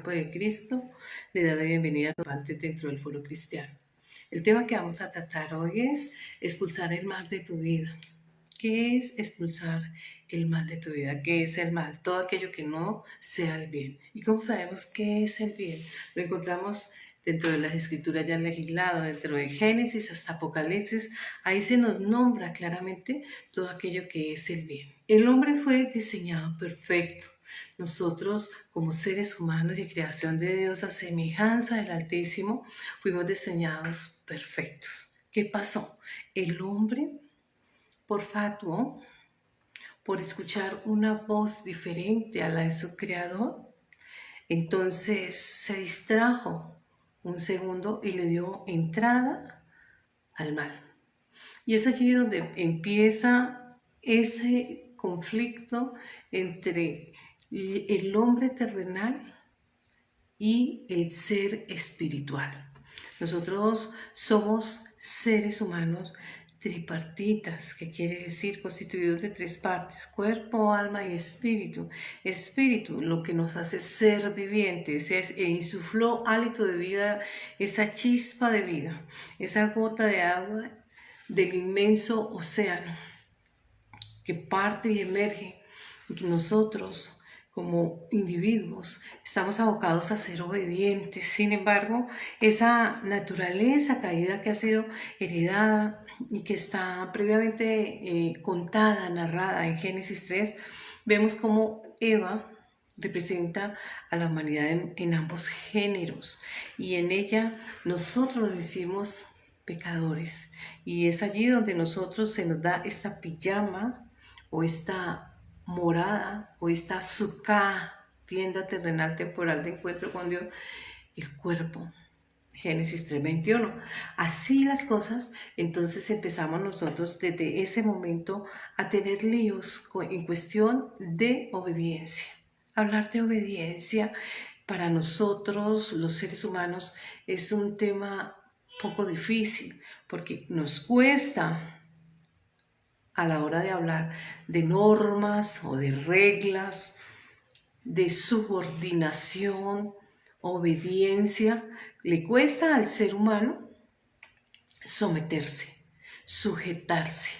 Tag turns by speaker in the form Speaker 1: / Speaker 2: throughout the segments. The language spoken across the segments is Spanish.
Speaker 1: cuerpo de Cristo, le da la bienvenida a todos dentro del foro cristiano. El tema que vamos a tratar hoy es expulsar el mal de tu vida. ¿Qué es expulsar el mal de tu vida? ¿Qué es el mal? Todo aquello que no sea el bien. ¿Y cómo sabemos qué es el bien? Lo encontramos dentro de las escrituras ya legislado, dentro de Génesis hasta Apocalipsis. Ahí se nos nombra claramente todo aquello que es el bien. El hombre fue diseñado perfecto. Nosotros, como seres humanos y creación de Dios a semejanza del Altísimo, fuimos diseñados perfectos. ¿Qué pasó? El hombre, por fatuo, por escuchar una voz diferente a la de su creador, entonces se distrajo un segundo y le dio entrada al mal. Y es allí donde empieza ese conflicto entre el hombre terrenal y el ser espiritual. Nosotros somos seres humanos tripartitas, que quiere decir constituidos de tres partes: cuerpo, alma y espíritu. Espíritu, lo que nos hace ser vivientes, insufló hálito de vida, esa chispa de vida, esa gota de agua del inmenso océano que parte y emerge, y que nosotros como individuos estamos abocados a ser obedientes. Sin embargo, esa naturaleza caída que ha sido heredada y que está previamente contada, narrada en Génesis 3, vemos cómo Eva representa a la humanidad en ambos géneros, y en ella nosotros nos hicimos pecadores, y es allí donde nosotros se nos da esta pijama o esta morada o esta suká, tienda terrenal temporal de encuentro con Dios, el cuerpo. Génesis 3:21. Así las cosas, entonces empezamos nosotros desde ese momento a tener líos en cuestión de obediencia. Hablar de obediencia para nosotros, los seres humanos, es un tema poco difícil, porque nos cuesta a la hora de hablar de normas o de reglas, de subordinación, obediencia. Le cuesta al ser humano someterse, sujetarse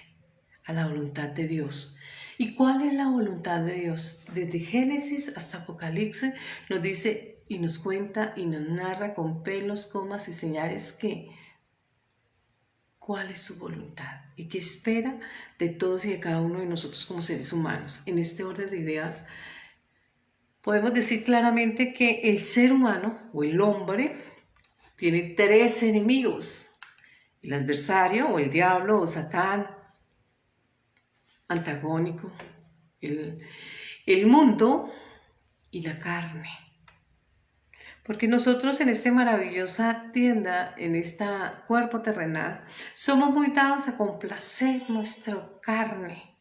Speaker 1: a la voluntad de Dios. ¿Y cuál es la voluntad de Dios? Desde Génesis hasta Apocalipsis nos dice y nos cuenta y nos narra con pelos, comas y señales que cuál es su voluntad y qué espera de todos y de cada uno de nosotros como seres humanos. En este orden de ideas, podemos decir claramente que el ser humano o el hombre tiene tres enemigos: el adversario o el diablo o Satán, antagónico, el mundo y la carne. Porque nosotros en esta maravillosa tienda, en este cuerpo terrenal, somos muy dados a complacer nuestra carne.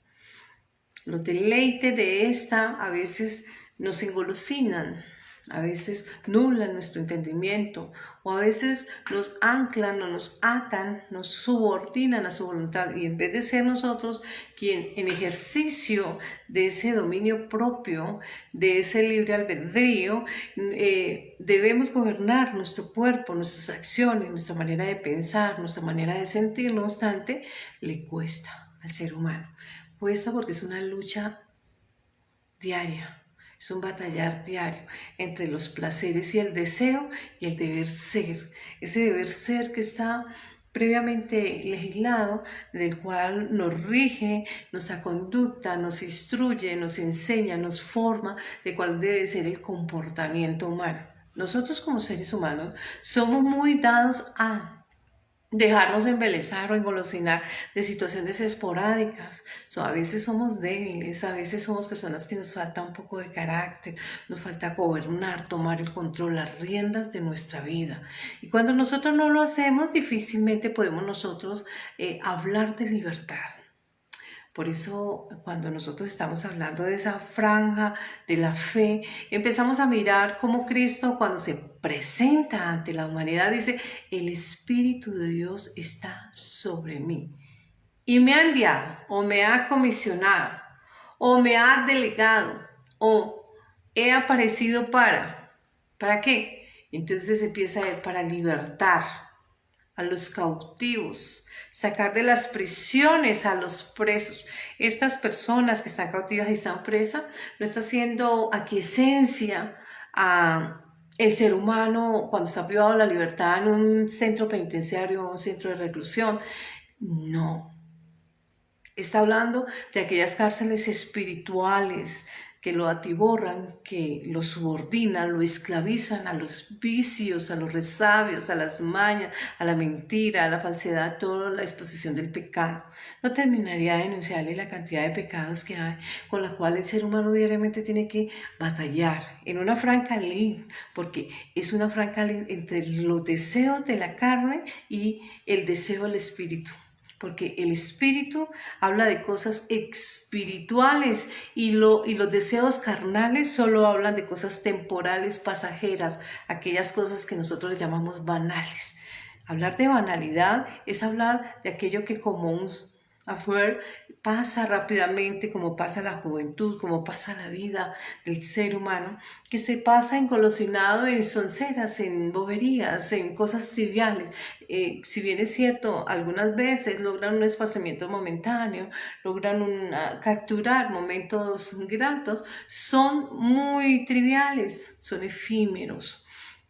Speaker 1: Los deleites de esta a veces nos engolosinan, a veces nublan nuestro entendimiento, o a veces nos anclan o nos atan, nos subordinan a su voluntad, y en vez de ser nosotros quien en ejercicio de ese dominio propio, de ese libre albedrío, debemos gobernar nuestro cuerpo, nuestras acciones, nuestra manera de pensar, nuestra manera de sentir, no obstante, le cuesta al ser humano. Cuesta porque es una lucha diaria. Es un batallar diario entre los placeres y el deseo y el deber ser. Ese deber ser que está previamente legislado, del cual nos rige, nos conducta, nos instruye, nos enseña, nos forma de cuál debe ser el comportamiento humano. Nosotros como seres humanos somos muy dados a dejarnos embelezar o engolosinar de situaciones esporádicas. A veces somos débiles, a veces somos personas que nos falta un poco de carácter, nos falta gobernar, tomar el control, las riendas de nuestra vida. Y cuando nosotros no lo hacemos, difícilmente podemos nosotros hablar de libertad. Por eso, cuando nosotros estamos hablando de esa franja de la fe, empezamos a mirar cómo Cristo, cuando se presenta ante la humanidad, dice: el Espíritu de Dios está sobre mí y me ha enviado, o me ha comisionado, o me ha delegado, o he aparecido para. ¿Para qué? Entonces empieza a ir para libertar a los cautivos, sacar de las prisiones a los presos. Estas personas que están cautivas y están presas, no está haciendo aquiescencia a el ser humano cuando está privado de la libertad en un centro penitenciario o un centro de reclusión. No. Está hablando de aquellas cárceles espirituales que lo atiborran, que lo subordinan, lo esclavizan a los vicios, a los resabios, a las mañas, a la mentira, a la falsedad, toda la exposición del pecado. No terminaría de denunciarle la cantidad de pecados que hay, con la cual el ser humano diariamente tiene que batallar en una franca lid, porque es una franca lid entre los deseos de la carne y el deseo del espíritu. Porque el espíritu habla de cosas espirituales y los deseos carnales solo hablan de cosas temporales, pasajeras, aquellas cosas que nosotros le llamamos banales. Hablar de banalidad es hablar de aquello que como un affair pasa rápidamente, como pasa la juventud, como pasa la vida del ser humano, que se pasa engolosinado en sonceras, en boberías, en cosas triviales. Si bien es cierto, algunas veces logran un esparcimiento momentáneo, logran capturar momentos gratos, son muy triviales, son efímeros.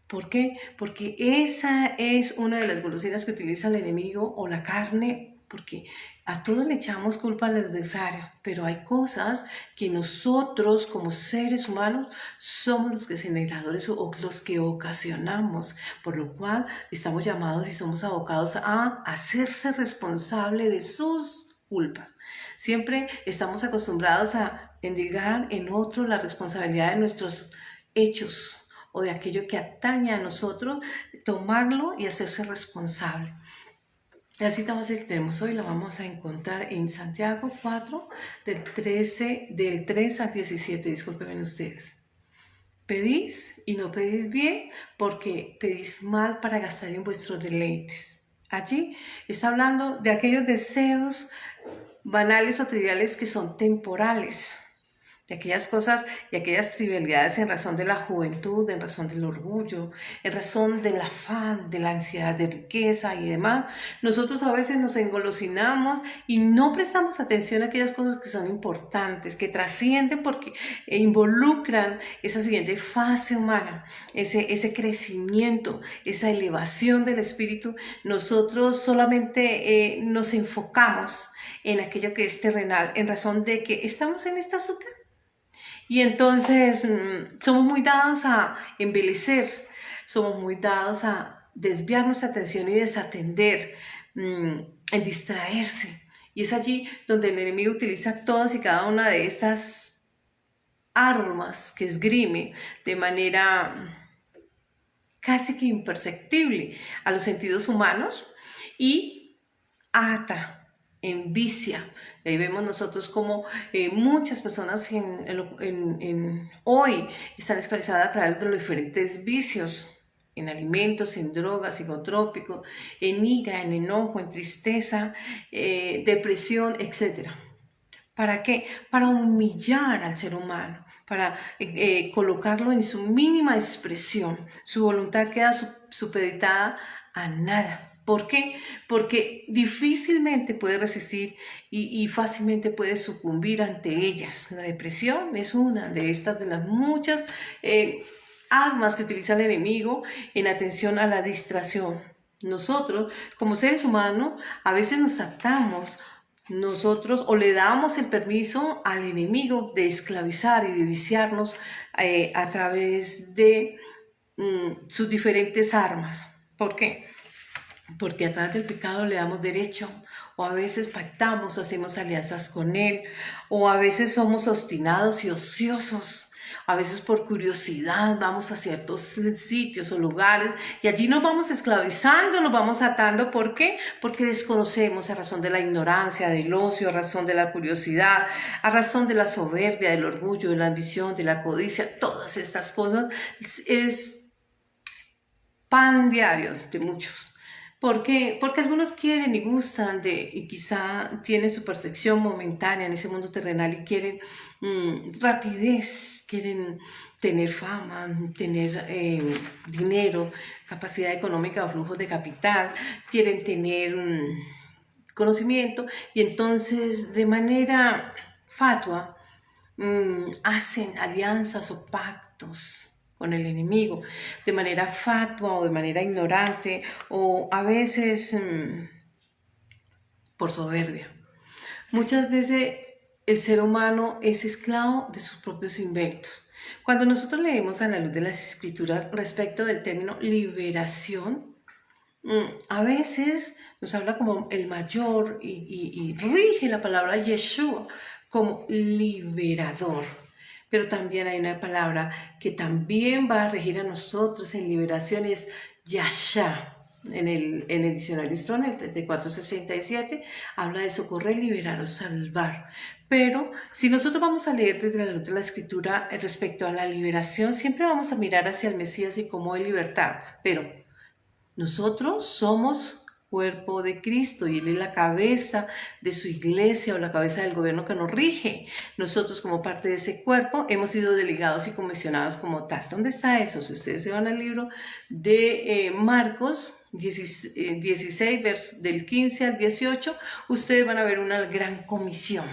Speaker 1: ¿Por qué? Porque esa es una de las golosinas que utiliza el enemigo o la carne, porque a todos le echamos culpa al adversario, pero hay cosas que nosotros como seres humanos somos los generadores o los que ocasionamos, por lo cual estamos llamados y somos abocados a hacerse responsable de sus culpas. Siempre estamos acostumbrados a endilgar en otro la responsabilidad de nuestros hechos o de aquello que atañe a nosotros, tomarlo y hacerse responsable. La cita base que tenemos hoy la vamos a encontrar en Santiago 4, del 3 al 17, discúlpenme ustedes. Pedís y no pedís bien porque pedís mal para gastar en vuestros deleites. Allí está hablando de aquellos deseos banales o triviales que son temporales, de aquellas cosas y aquellas trivialidades en razón de la juventud, en razón del orgullo, en razón del afán, de la ansiedad de riqueza y demás. Nosotros a veces nos engolosinamos y no prestamos atención a aquellas cosas que son importantes, que trascienden porque involucran esa siguiente fase humana, ese crecimiento, esa elevación del espíritu. Nosotros solamente nos enfocamos en aquello que es terrenal, en razón de que estamos en esta azúcar. Y entonces somos muy dados a embelecer, somos muy dados a desviar nuestra atención y desatender, en distraerse. Y es allí donde el enemigo utiliza todas y cada una de estas armas que esgrime de manera casi que imperceptible a los sentidos humanos y ata, envicia. Y ahí vemos nosotros como muchas personas hoy están esclavizadas a través de los diferentes vicios, en alimentos, en drogas, psicotrópicos, en ira, en enojo, en tristeza, depresión, etc. ¿Para qué? Para humillar al ser humano, para colocarlo en su mínima expresión. Su voluntad queda supeditada a nada. ¿Por qué? Porque difícilmente puede resistir y fácilmente puede sucumbir ante ellas. La depresión es una de estas, de las muchas armas que utiliza el enemigo en atención a la distracción. Nosotros, como seres humanos, a veces nos atamos nosotros o le damos el permiso al enemigo de esclavizar y de viciarnos a través de sus diferentes armas. ¿Por qué? Porque a través del pecado le damos derecho, o a veces pactamos o hacemos alianzas con él, o a veces somos obstinados y ociosos. A veces por curiosidad vamos a ciertos sitios o lugares y allí nos vamos esclavizando, nos vamos atando. ¿Por qué? Porque desconocemos a razón de la ignorancia, del ocio, a razón de la curiosidad, a razón de la soberbia, del orgullo, de la ambición, de la codicia. Todas estas cosas es pan diario de muchos. ¿Por qué? Porque algunos quieren y gustan y quizá tienen su percepción momentánea en ese mundo terrenal y quieren rapidez, quieren tener fama, tener dinero, capacidad económica o flujos de capital, quieren tener conocimiento y entonces de manera fatua hacen alianzas o pactos con el enemigo, de manera fatua o de manera ignorante o a veces por soberbia. Muchas veces el ser humano es esclavo de sus propios inventos. Cuando nosotros leemos a la luz de las escrituras respecto del término liberación, a veces nos habla como el mayor y rige la palabra Yeshua como liberador. Pero también hay una palabra que también va a regir a nosotros en liberación, es Yasha. En el diccionario Strong, el 3467, habla de socorrer, liberar o salvar. Pero si nosotros vamos a leer desde la luz de la escritura respecto a la liberación, siempre vamos a mirar hacia el Mesías y cómo es libertad. Pero nosotros somos cuerpo de Cristo y Él es la cabeza de su iglesia o la cabeza del gobierno que nos rige. Nosotros como parte de ese cuerpo hemos sido delegados y comisionados como tal. ¿Dónde está eso? Si ustedes se van al libro de Marcos 16, del 15 al 18, ustedes van a ver una gran comisión.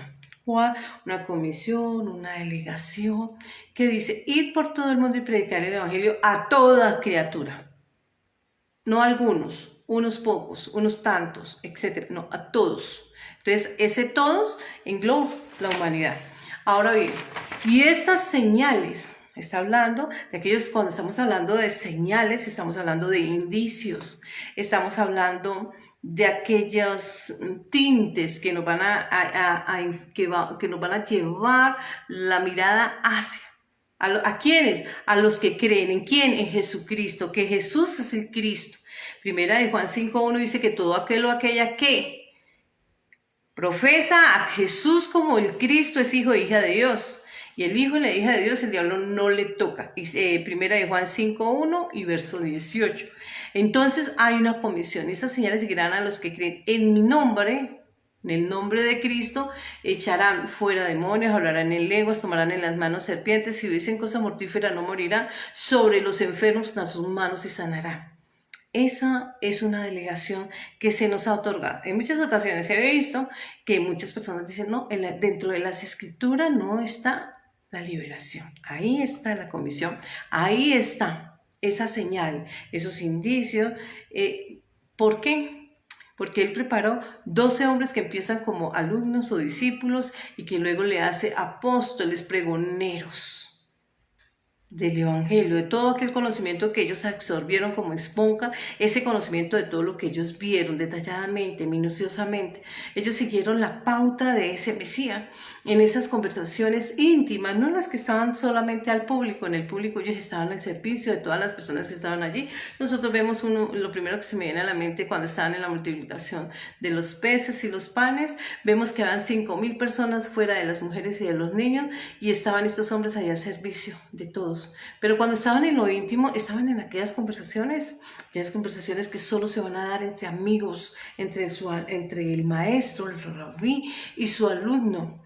Speaker 1: Una comisión, una delegación que dice: id por todo el mundo y predicar el evangelio a toda criatura. No a algunos, unos pocos, unos tantos, etc. No, a todos. Entonces, ese todos engloba la humanidad. Ahora bien, y estas señales, está hablando de aquellos, cuando estamos hablando de señales, estamos hablando de indicios, estamos hablando de aquellos tintes que nos van que nos van a llevar la mirada hacia. ¿A quiénes? A los que creen. ¿En quién? En Jesucristo, que Jesús es el Cristo. Primera de Juan 5:1 dice que todo aquel o aquella que profesa a Jesús como el Cristo es hijo e hija de Dios. Y el hijo y la hija de Dios, el diablo no le toca. Primera de Juan 5:1 y verso 18. Entonces hay una comisión. Estas señales seguirán a los que creen en mi nombre. En el nombre de Cristo echarán fuera demonios, hablarán en lenguas, tomarán en las manos serpientes, si dicen cosa mortífera no morirán, sobre los enfermos dan sus manos y sanarán. Esa es una delegación que se nos ha otorgado. En muchas ocasiones se ha visto que muchas personas dicen, no, dentro de las escrituras no está la liberación. Ahí está la comisión, ahí está esa señal, esos indicios. ¿Por qué? Porque Él preparó 12 hombres que empiezan como alumnos o discípulos y que luego le hace apóstoles, pregoneros del Evangelio, de todo aquel conocimiento que ellos absorbieron como esponja, ese conocimiento de todo lo que ellos vieron detalladamente, minuciosamente. Ellos siguieron la pauta de ese Mesías en esas conversaciones íntimas, no las que estaban solamente al público. En el público ellos estaban al servicio de todas las personas que estaban allí. Nosotros vemos lo primero que se me viene a la mente cuando estaban en la multiplicación de los peces y los panes, vemos que habían 5,000 personas fuera de las mujeres y de los niños y estaban estos hombres allá al servicio de todos. Pero cuando estaban en lo íntimo, estaban en aquellas conversaciones que solo se van a dar entre amigos, entre el maestro, el rabí y su alumno.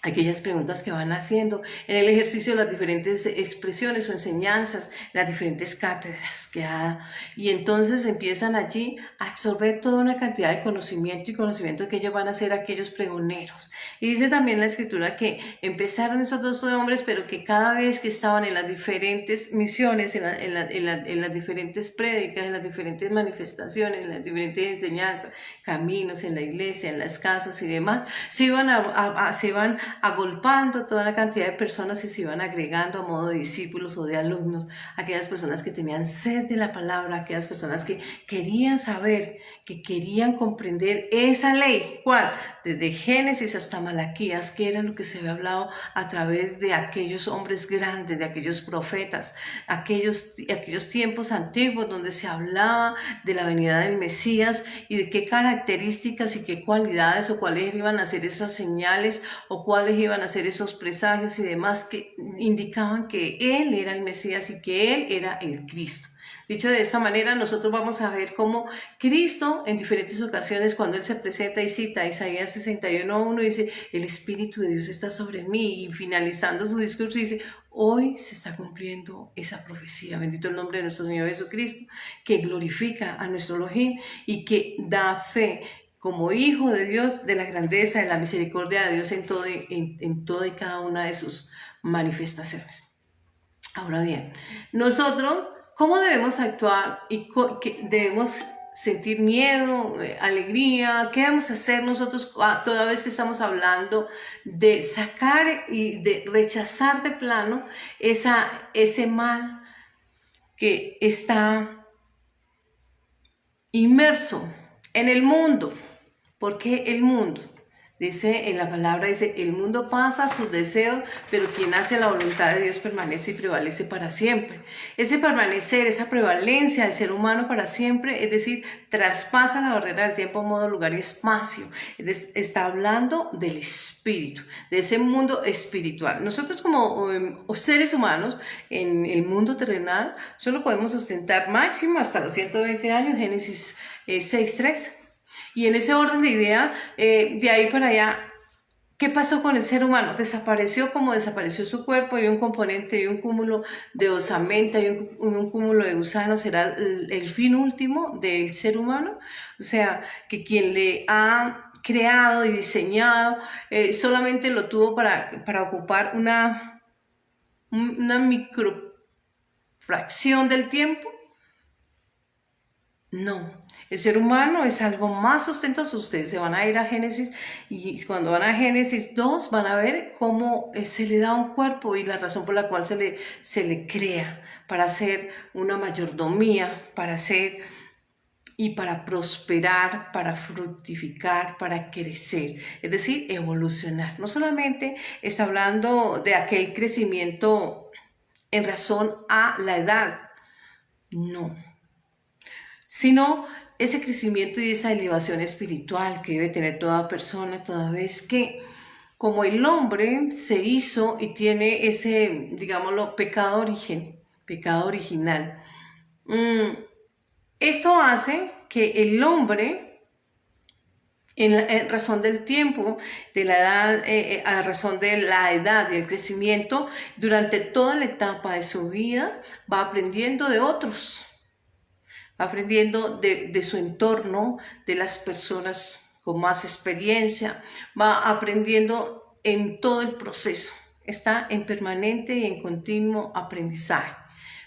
Speaker 1: Aquellas preguntas que van haciendo en el ejercicio de las diferentes expresiones o enseñanzas, las diferentes cátedras que ha. Y entonces empiezan allí a absorber toda una cantidad de conocimiento que ellos van a ser aquellos pregoneros. Y dice también la escritura que empezaron esos 12 hombres, pero que cada vez que estaban en las diferentes misiones, en las diferentes prédicas, en las diferentes manifestaciones, en las diferentes enseñanzas, caminos, en la iglesia, en las casas y demás, se iban agolpando toda la cantidad de personas y se iban agregando a modo de discípulos o de alumnos, aquellas personas que tenían sed de la palabra, aquellas personas que querían saber, que querían comprender esa ley. ¿Cuál? Desde Génesis hasta Malaquías, que era lo que se había hablado a través de aquellos hombres grandes, de aquellos profetas, aquellos tiempos antiguos donde se hablaba de la venida del Mesías y de qué características y qué cualidades o cuáles iban a ser esas señales o cuáles cuáles iban a ser esos presagios y demás que indicaban que Él era el Mesías y que Él era el Cristo. Dicho de esta manera, nosotros vamos a ver cómo Cristo en diferentes ocasiones, cuando Él se presenta y cita Isaías 61:1, dice, el Espíritu de Dios está sobre mí, y finalizando su discurso dice, hoy se está cumpliendo esa profecía. Bendito el nombre de nuestro Señor Jesucristo, que glorifica a nuestro Elohim y que da fe como hijo de Dios de la grandeza, de la misericordia de Dios en toda y cada una de sus manifestaciones. Ahora bien, nosotros, ¿cómo debemos actuar y debemos sentir miedo, alegría? ¿Qué debemos hacer nosotros toda vez que estamos hablando de sacar y de rechazar de plano ese mal que está inmerso en el mundo? ¿Por qué el mundo? Dice en la palabra, dice, el mundo pasa sus deseos, pero quien hace la voluntad de Dios permanece y prevalece para siempre. Ese permanecer, esa prevalencia del ser humano para siempre, es decir, traspasa la barrera del tiempo, modo, lugar y espacio. Está hablando del espíritu, de ese mundo espiritual. Nosotros como seres humanos en el mundo terrenal solo podemos sustentar máximo hasta los 120 años, Génesis 6:3. Y en ese orden de idea, de ahí para allá, ¿qué pasó con el ser humano? Desapareció como desapareció su cuerpo, y un componente, y un cúmulo de osamenta, y un cúmulo de gusanos será el fin último del ser humano. O sea, que quien le ha creado y diseñado solamente lo tuvo para ocupar una microfracción del tiempo. No, el ser humano es algo más ostentoso. Ustedes se van a ir a Génesis, y cuando van a Génesis 2 van a ver cómo se le da un cuerpo y la razón por la cual se le crea, para hacer una mayordomía, para hacer y para prosperar, para fructificar, para crecer, es decir, evolucionar. No solamente está hablando de aquel crecimiento en razón a la edad, no, sino ese crecimiento y esa elevación espiritual que debe tener toda persona, toda vez que como el hombre se hizo y tiene ese, digámoslo, pecado original. Esto hace que el hombre, en razón del tiempo, de la edad, a razón de la edad y el crecimiento, durante toda la etapa de su vida, va aprendiendo de otros. Aprendiendo de su entorno, de las personas con más experiencia, va aprendiendo en todo el proceso, está en permanente y en continuo aprendizaje.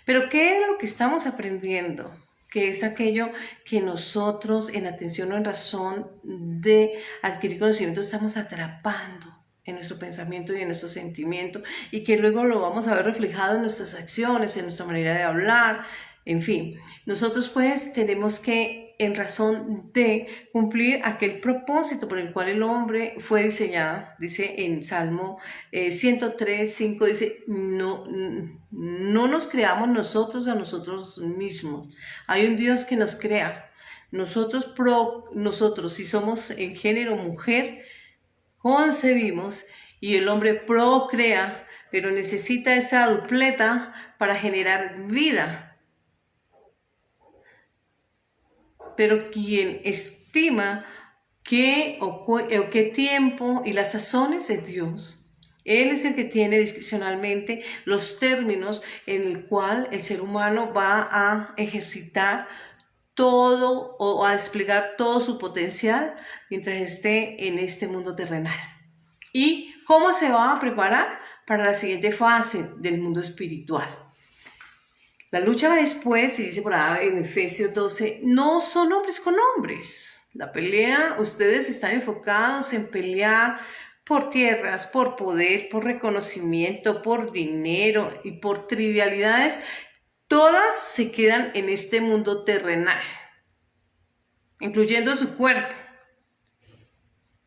Speaker 1: Pero ¿qué es lo que estamos aprendiendo? Que es aquello que nosotros, en atención o en razón de adquirir conocimiento, estamos atrapando en nuestro pensamiento y en nuestro sentimiento, y que luego lo vamos a ver reflejado en nuestras acciones, en nuestra manera de hablar. En fin, nosotros pues tenemos que, en razón de cumplir aquel propósito por el cual el hombre fue diseñado, dice en Salmo 103:5, dice, no nos creamos nosotros a nosotros mismos. Hay un Dios que nos crea. Nosotros si somos en género mujer, concebimos, y el hombre procrea, pero necesita esa dupleta para generar vida. Pero quien estima qué tiempo y las sazones es Dios. Él es el que tiene discrecionalmente los términos en el cual el ser humano va a ejercitar todo o a desplegar todo su potencial mientras esté en este mundo terrenal. ¿Y cómo se va a preparar para la siguiente fase del mundo espiritual? La lucha va después, y dice por ahí en Efesios 12, no son hombres con hombres. La pelea, ustedes están enfocados en pelear por tierras, por poder, por reconocimiento, por dinero y por trivialidades. Todas se quedan en este mundo terrenal, incluyendo su cuerpo,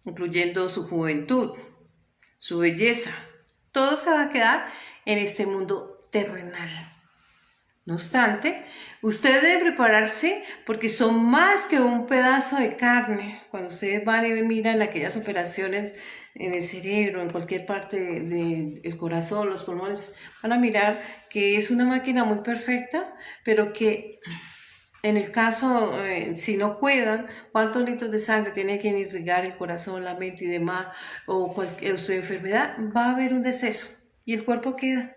Speaker 1: incluyendo su juventud, su belleza. Todo se va a quedar en este mundo terrenal. No obstante, ustedes deben prepararse, porque son más que un pedazo de carne. Cuando ustedes van y miran aquellas operaciones en el cerebro, en cualquier parte del corazón, los pulmones, van a mirar que es una máquina muy perfecta, pero que en el caso, si no cuidan, cuántos litros de sangre tiene que irrigar el corazón, la mente y demás, o cualquier su enfermedad, va a haber un deceso y el cuerpo queda.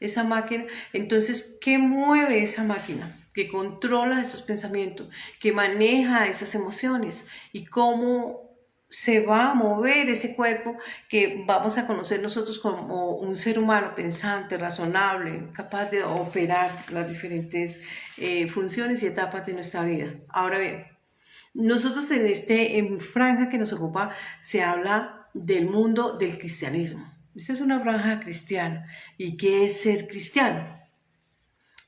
Speaker 1: Esa máquina, entonces, ¿qué mueve esa máquina? Que controla esos pensamientos, que maneja esas emociones y cómo se va a mover ese cuerpo que vamos a conocer nosotros como un ser humano pensante, razonable, capaz de operar las diferentes funciones y etapas de nuestra vida. Ahora bien, nosotros en franja que nos ocupa se habla del mundo del cristianismo. Esta es una franja cristiana. ¿Y qué es ser cristiano?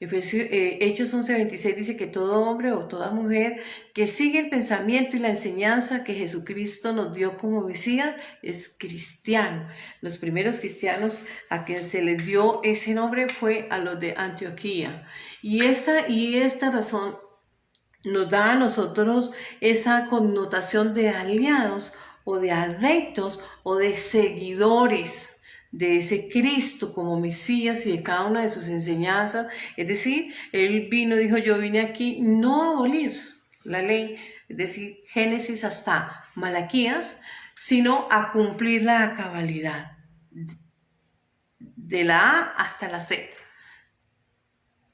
Speaker 1: Hechos 11:26 dice que todo hombre o toda mujer que sigue el pensamiento y la enseñanza que Jesucristo nos dio como Mesías es cristiano. Los primeros cristianos a quien se les dio ese nombre fue a los de Antioquía. Y esta razón nos da a nosotros esa connotación de aliados o de adeptos o de seguidores de ese Cristo como Mesías y de cada una de sus enseñanzas. Es decir, Él vino, dijo, yo vine aquí no a abolir la ley, es decir, Génesis hasta Malaquías, sino a cumplirla a cabalidad, de la A hasta la Z.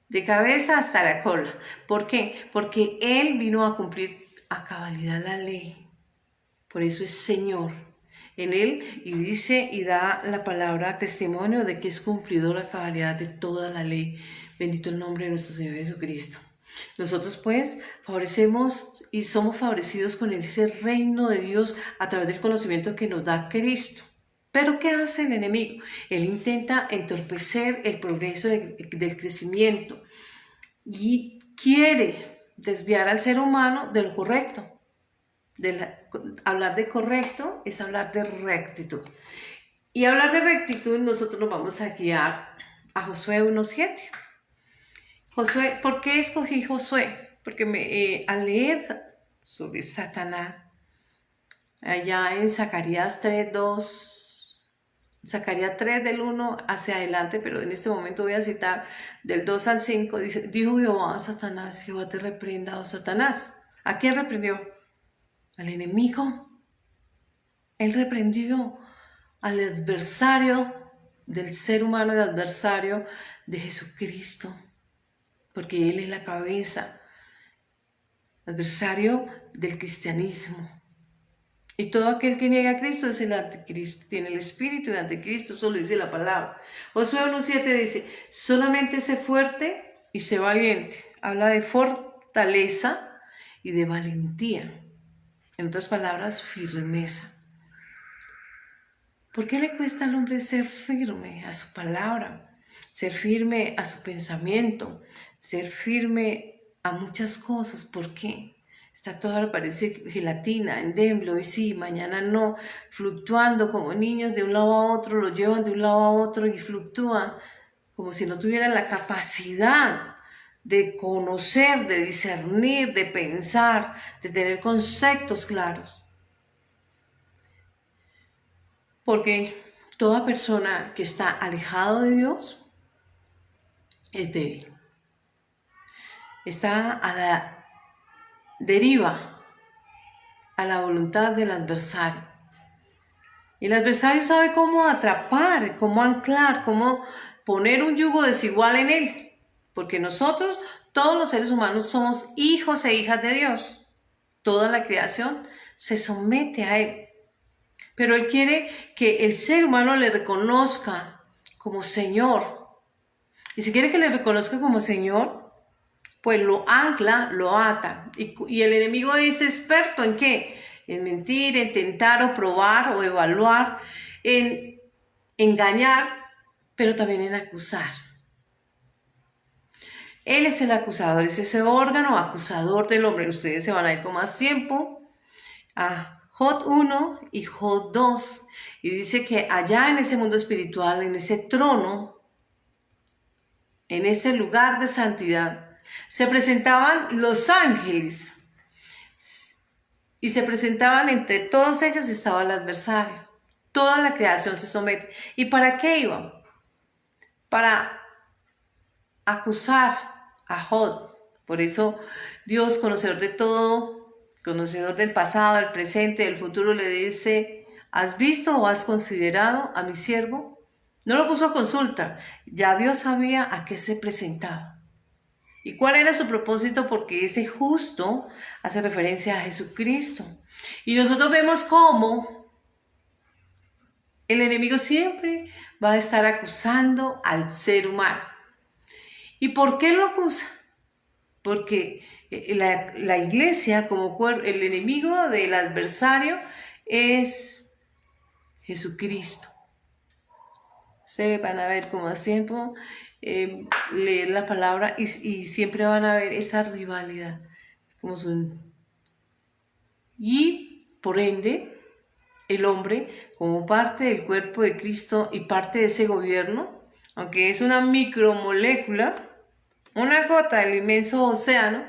Speaker 1: De cabeza hasta la cola. ¿Por qué? Porque Él vino a cumplir a cabalidad la ley. Por eso es Señor. En Él, y dice y da la palabra testimonio de que es cumplidor a cabalidad de toda la ley. Bendito el nombre de nuestro Señor Jesucristo. Nosotros pues favorecemos y somos favorecidos con ese reino de Dios a través del conocimiento que nos da Cristo. Pero ¿qué hace el enemigo? Él intenta entorpecer el progreso del crecimiento y quiere desviar al ser humano de lo correcto. Hablar de correcto es hablar de rectitud. Y hablar de rectitud nosotros nos vamos a guiar a Josué 1:7. Josué, ¿por qué escogí Josué? Porque al leer sobre Satanás, allá en Zacarías 3:2, Zacarías 3 del 1 hacia adelante, pero en este momento voy a citar del 2 al 5, dice, dijo Jehová a Satanás, Jehová te reprenda, oh Satanás. ¿A quién reprendió? Al enemigo. Él reprendió al adversario del ser humano, el adversario de Jesucristo, porque Él es la cabeza, adversario del cristianismo. Y todo aquel que niega a Cristo es el anticristo, tiene el espíritu de anticristo, eso lo dice la palabra. Josué 1:7 dice, solamente sé fuerte y sé valiente. Habla de fortaleza y de valentía. En otras palabras, firmeza. ¿Por qué le cuesta al hombre ser firme a su palabra? Ser firme a su pensamiento, ser firme a muchas cosas. ¿Por qué? Está todo, parece gelatina, endeble, hoy sí, mañana no, fluctuando como niños de un lado a otro, lo llevan de un lado a otro y fluctúan como si no tuvieran la capacidad de conocer, de discernir, de pensar, de tener conceptos claros. Porque toda persona que está alejado de Dios es débil. Está a la deriva, a la voluntad del adversario. Y el adversario sabe cómo atrapar, cómo anclar, cómo poner un yugo desigual en él. Porque nosotros, todos los seres humanos, somos hijos e hijas de Dios. Toda la creación se somete a Él. Pero Él quiere que el ser humano le reconozca como Señor. Y si quiere que le reconozca como Señor, pues lo ancla, lo ata. Y el enemigo es experto ¿en qué? En mentir, en tentar o probar o evaluar, en engañar, pero también en acusar. Él es el acusador, es ese órgano acusador del hombre. Ustedes se van a ir con más tiempo a Job 1 y Job 2. Y dice que allá en ese mundo espiritual, en ese trono, en ese lugar de santidad, se presentaban los ángeles. Y se presentaban, entre todos ellos estaba el adversario.
Speaker 2: Toda la creación se somete. ¿Y para qué iban? Para acusar a Job. Por eso Dios, conocedor de todo, conocedor del pasado, del presente, del futuro, le dice: ¿has visto o has considerado a mi siervo? No lo puso a consulta, ya Dios sabía a qué se presentaba y cuál era su propósito, porque ese justo hace referencia a Jesucristo. Y nosotros vemos cómo el enemigo siempre va a estar acusando al ser humano. ¿Y por qué lo acusa? Porque la iglesia, como el enemigo del adversario, es Jesucristo. Ustedes van a ver con más tiempo leer la palabra y siempre van a ver esa rivalidad. Como y por ende, el hombre, como parte del cuerpo de Cristo y parte de ese gobierno, aunque es una micromolécula, una gota del inmenso océano,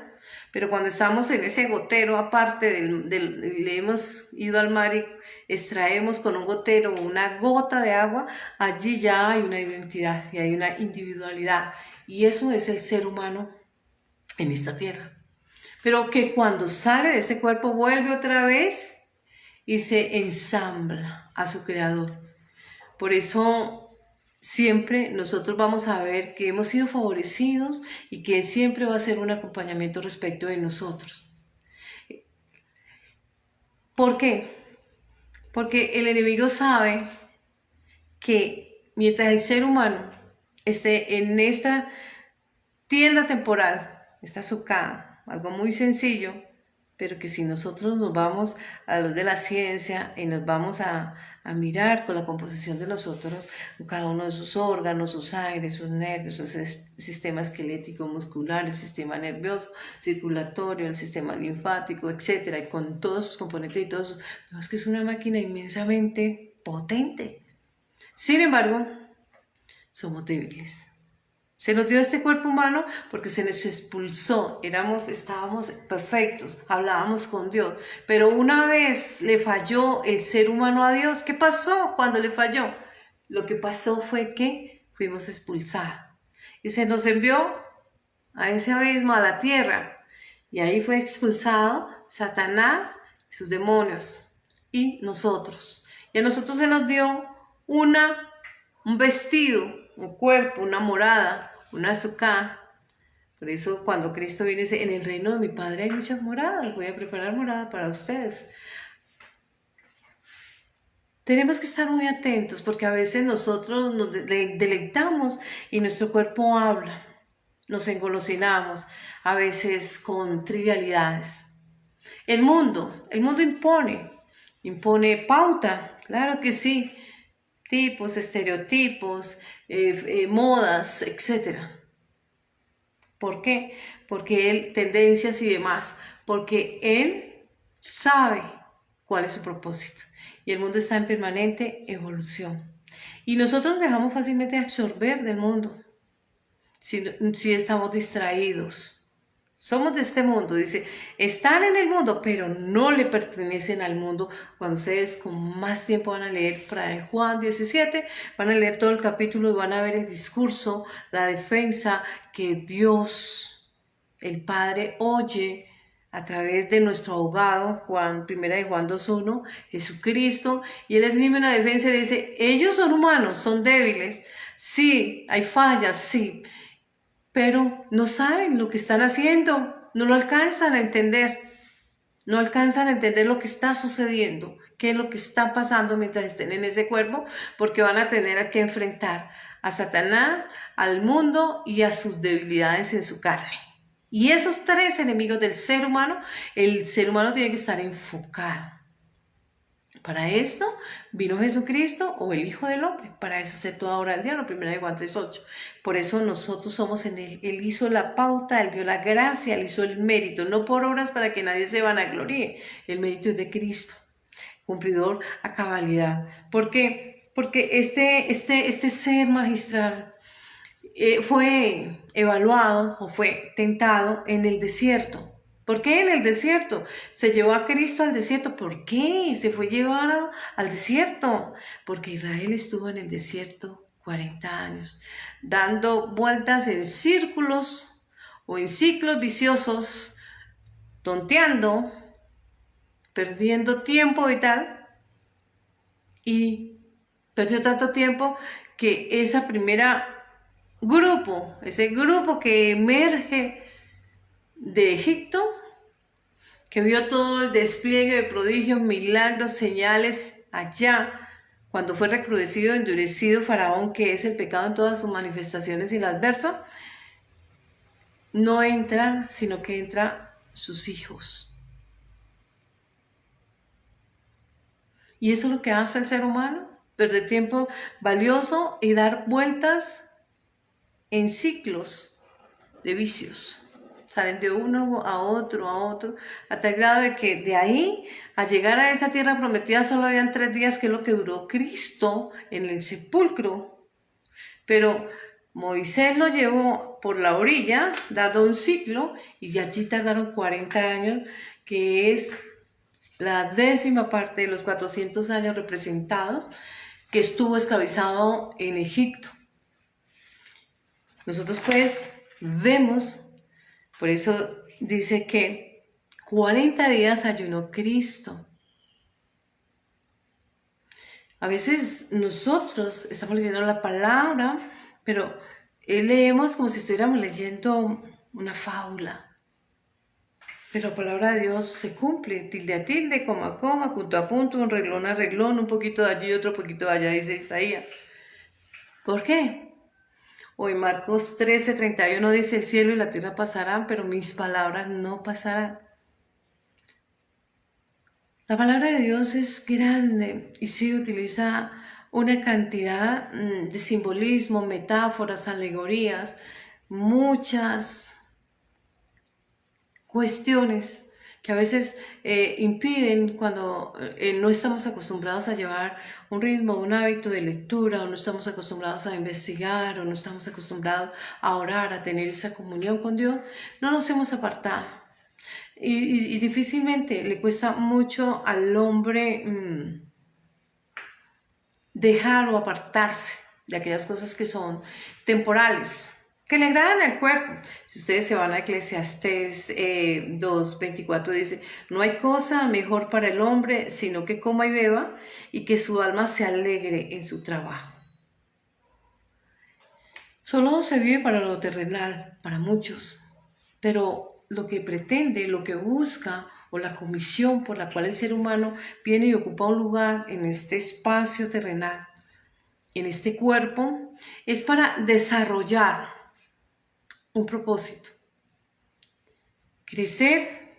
Speaker 2: pero cuando estamos en ese gotero, aparte le hemos ido al mar y extraemos con un gotero una gota de agua, allí ya hay una identidad y hay una individualidad. Y eso es el ser humano en esta tierra. Pero que cuando sale de este cuerpo vuelve otra vez y se ensambla a su creador. Por eso siempre nosotros vamos a ver que hemos sido favorecidos y que siempre va a ser un acompañamiento respecto de nosotros. ¿Por qué? Porque el enemigo sabe que mientras el ser humano esté en esta tienda temporal, esta sucá, algo muy sencillo, pero que si nosotros nos vamos a los de la ciencia y nos vamos a mirar con la composición de nosotros, cada uno de sus órganos, sus aires, sus nervios, su sistema esquelético, muscular, el sistema nervioso, circulatorio, el sistema linfático, etcétera, y con todos sus componentes y todos, vemos que es una máquina inmensamente potente. Sin embargo, somos débiles. Se nos dio este cuerpo humano porque se nos expulsó, estábamos perfectos, hablábamos con Dios, pero una vez le falló el ser humano a Dios. ¿Qué pasó cuando le falló? Lo que pasó fue que fuimos expulsados y se nos envió a ese abismo, a la tierra, y ahí fue expulsado Satanás y sus demonios y nosotros. Y a nosotros se nos dio un vestido, un cuerpo, una morada, una sucá. Por eso cuando Cristo viene dice: en el reino de mi Padre hay muchas moradas, voy a preparar morada para ustedes. Tenemos que estar muy atentos porque a veces nosotros nos deleitamos y nuestro cuerpo habla, nos engolosinamos, a veces con trivialidades. El mundo impone pauta, claro que sí, tipos, estereotipos, modas, etc. ¿Por qué? Porque él, tendencias y demás, porque él sabe cuál es su propósito. Y el mundo está en permanente evolución. Y nosotros nos dejamos fácilmente absorber del mundo si estamos distraídos. Somos de este mundo, dice, están en el mundo, pero no le pertenecen al mundo. Cuando ustedes con más tiempo van a leer para Juan 17, van a leer todo el capítulo y van a ver el discurso, la defensa que Dios, el Padre, oye a través de nuestro abogado, primera de Juan 2:1, Jesucristo, y él esgrime una defensa y le dice: ellos son humanos, son débiles, sí, hay fallas, sí, pero no saben lo que están haciendo, no lo alcanzan a entender, no alcanzan a entender lo que está sucediendo, qué es lo que está pasando mientras estén en ese cuerpo, porque van a tener que enfrentar a Satanás, al mundo y a sus debilidades en su carne. Y esos tres enemigos del ser humano, el ser humano tiene que estar enfocado. Para esto vino Jesucristo, o el Hijo del Hombre, para deshacer toda obra del diablo, 1 de Juan 3:8. Por eso nosotros somos en él. Él hizo la pauta, él dio la gracia, él hizo el mérito, no por obras para que nadie se vanaglorie. El mérito es de Cristo, cumplidor a cabalidad. ¿Por qué? Porque este ser magistral fue evaluado o fue tentado en el desierto. ¿Por qué en el desierto? Se llevó a Cristo al desierto. ¿Por qué se fue llevado al desierto? Porque Israel estuvo en el desierto 40 años, dando vueltas en círculos o en ciclos viciosos, tonteando, perdiendo tiempo y tal. Y perdió tanto tiempo que ese grupo que emerge de Egipto, que vio todo el despliegue de prodigios, milagros, señales allá, cuando fue recrudecido, endurecido Faraón, que es el pecado en todas sus manifestaciones y el adverso, no entra, sino que entran sus hijos. Y eso es lo que hace el ser humano, perder tiempo valioso y dar vueltas en ciclos de vicios. Salen de uno a otro, a tal grado de que de ahí a llegar a esa tierra prometida solo habían 3 días, que es lo que duró Cristo en el sepulcro. Pero Moisés lo llevó por la orilla, dado un ciclo, y allí tardaron 40 años, que es la 10ª parte de los 400 años representados que estuvo esclavizado en Egipto. Nosotros pues vemos. Por eso dice que 40 días ayunó Cristo. A veces nosotros estamos leyendo la palabra, pero leemos como si estuviéramos leyendo una fábula. Pero la palabra de Dios se cumple, tilde a tilde, coma a coma, punto a punto, un renglón a renglón, un poquito de allí, otro poquito de allá, dice Isaías. ¿Por qué? Hoy Marcos 13:31 dice: el cielo y la tierra pasarán, pero mis palabras no pasarán. La palabra de Dios es grande y sí utiliza una cantidad de simbolismo, metáforas, alegorías, muchas cuestiones que a veces impiden cuando no estamos acostumbrados a llevar un ritmo, un hábito de lectura, o no estamos acostumbrados a investigar, o no estamos acostumbrados a orar, a tener esa comunión con Dios, no nos hemos apartado. Y difícilmente le cuesta mucho al hombre dejar o apartarse de aquellas cosas que son temporales, que le agradan al cuerpo. Si ustedes se van a Eclesiastés 2:24, dice: no hay cosa mejor para el hombre sino que coma y beba, y que su alma se alegre en su trabajo. Solo se vive para lo terrenal, para muchos, pero lo que pretende, lo que busca, o la comisión por la cual el ser humano viene y ocupa un lugar en este espacio terrenal, en este cuerpo, es para desarrollar un propósito, crecer,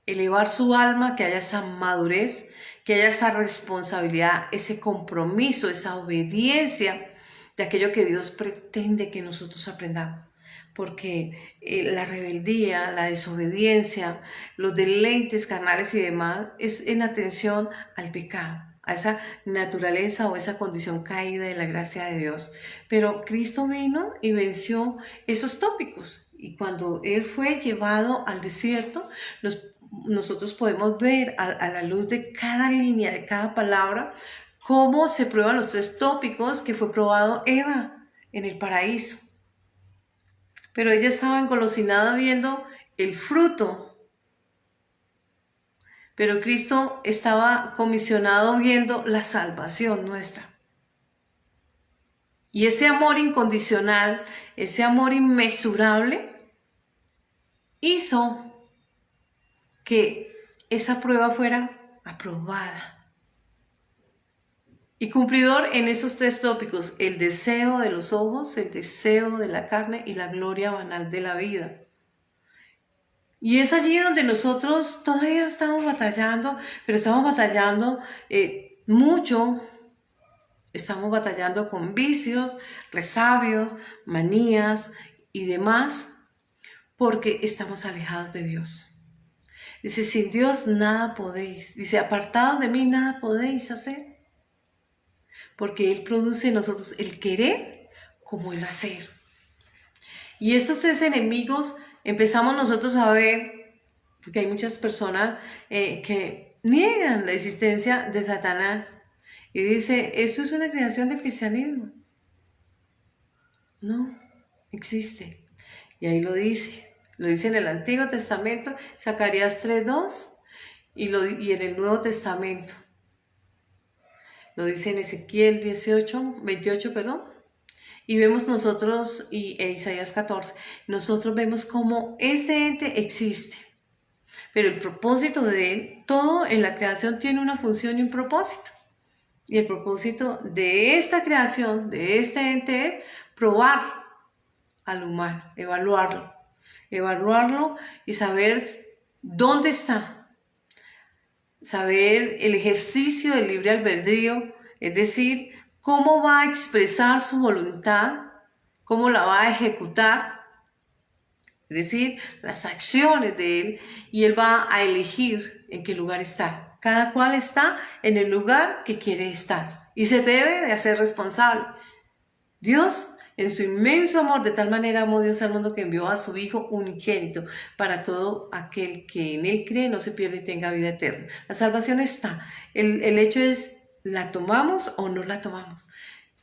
Speaker 2: elevar su alma, que haya esa madurez, que haya esa responsabilidad, ese compromiso, esa obediencia de aquello que Dios pretende que nosotros aprendamos. Porque la rebeldía, la desobediencia, los deleites carnales y demás es en atención al pecado, a esa naturaleza o esa condición caída de la gracia de Dios. Pero Cristo vino y venció esos tópicos. Y cuando Él fue llevado al desierto, nosotros podemos ver a la luz de cada línea, de cada palabra, cómo se prueban los 3 tópicos que fue probado Eva en el paraíso. Pero ella estaba engolosinada viendo el fruto. Pero Cristo estaba comisionado viendo la salvación nuestra. Y ese amor incondicional, ese amor inmesurable, hizo que esa prueba fuera aprobada. Y cumplidor en esos 3 tópicos: el deseo de los ojos, el deseo de la carne y la gloria banal de la vida. Y es allí donde nosotros todavía estamos batallando, pero estamos batallando mucho. Estamos batallando con vicios, resabios, manías y demás, porque estamos alejados de Dios. Dice: sin Dios nada podéis. Dice: apartados de mí nada podéis hacer. Porque Él produce en nosotros el querer como el hacer. Y estos 3 enemigos empezamos nosotros a ver porque hay muchas personas que niegan la existencia de Satanás y dice, esto es una creación del cristianismo. No, existe. Y ahí lo dice en el Antiguo Testamento, Zacarías 3:2, y en el Nuevo Testamento. Lo dice en Ezequiel 28, perdón. Y vemos nosotros, Isaías 14, nosotros vemos cómo ese ente existe. Pero el propósito de él, todo en la creación tiene una función y un propósito. Y el propósito de esta creación, de este ente, es probar al humano, evaluarlo y saber dónde está. Saber el ejercicio del libre albedrío, es decir, cómo va a expresar su voluntad, cómo la va a ejecutar, es decir, las acciones de él, y él va a elegir en qué lugar está. Cada cual está en el lugar que quiere estar y se debe de hacer responsable. Dios, en su inmenso amor, de tal manera amó Dios al mundo que envió a su Hijo unigénito para todo aquel que en él cree no se pierda y tenga vida eterna. La salvación está. El hecho es, ¿la tomamos o no la tomamos?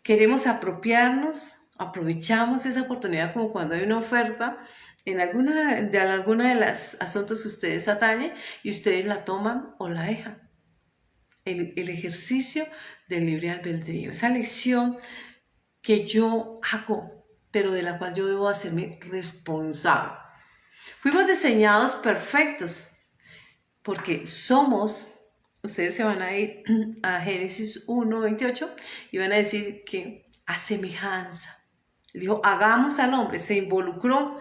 Speaker 2: Queremos apropiarnos, aprovechamos esa oportunidad como cuando hay una oferta en alguna de las asuntos que ustedes atañen y ustedes la toman o la dejan. El ejercicio del libre albedrío, esa lección que yo hago, pero de la cual yo debo hacerme responsable. Fuimos diseñados perfectos porque somos, ustedes se van a ir a Génesis 1:28 y van a decir que a semejanza. Dijo, hagamos al hombre, se involucró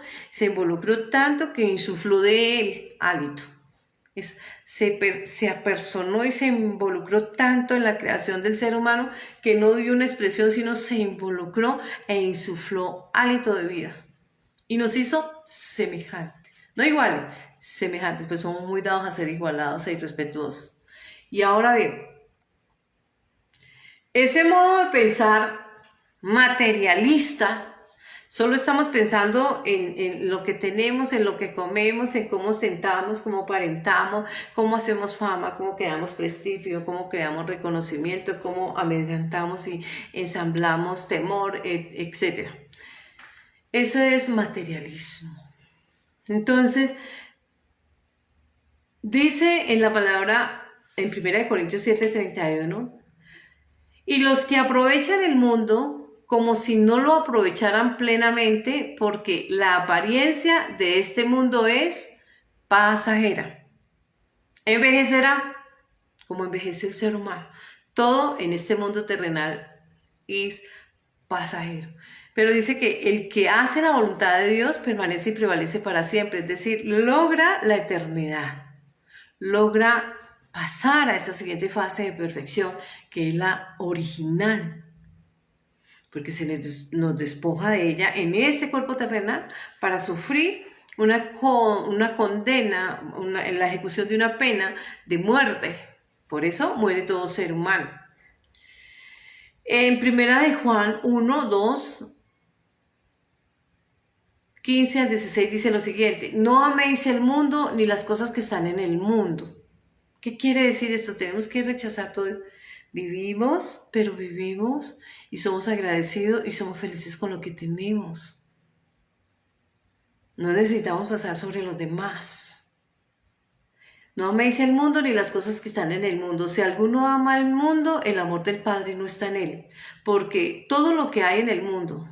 Speaker 2: tanto que insufló de él hálito. Se apersonó y se involucró tanto en la creación del ser humano que no dio una expresión, sino se involucró e insufló hálito de vida. Y nos hizo semejantes, no iguales, semejantes, pues somos muy dados a ser igualados e irrespetuosos. Y ahora bien, ese modo de pensar materialista, solo estamos pensando en lo que tenemos, en lo que comemos, en cómo ostentamos, cómo aparentamos, cómo hacemos fama, cómo creamos prestigio, cómo creamos reconocimiento, cómo amedrentamos y ensamblamos temor, etc. Ese es materialismo. Entonces, dice en la palabra, en 1 Corintios 7:31, y los que aprovechan el mundo como si no lo aprovecharan plenamente, porque la apariencia de este mundo es pasajera. Envejecerá como envejece el ser humano. Todo en este mundo terrenal es pasajero. Pero dice que el que hace la voluntad de Dios permanece y prevalece para siempre. Es decir, logra la eternidad. Logra pasar a esa siguiente fase de perfección, que es la original, porque nos despoja de ella en este cuerpo terrenal para sufrir una condena, la ejecución de una pena de muerte. Por eso muere todo ser humano. En 1 de Juan 1:2, 15 al 16 dice lo siguiente: no améis el mundo ni las cosas que están en el mundo. ¿Qué quiere decir esto? Tenemos que rechazar todo. Vivimos, pero vivimos y somos agradecidos y somos felices con lo que tenemos. No necesitamos pasar sobre los demás. No améis el mundo ni las cosas que están en el mundo. Si alguno ama el mundo, el amor del Padre no está en él. Porque todo lo que hay en el mundo,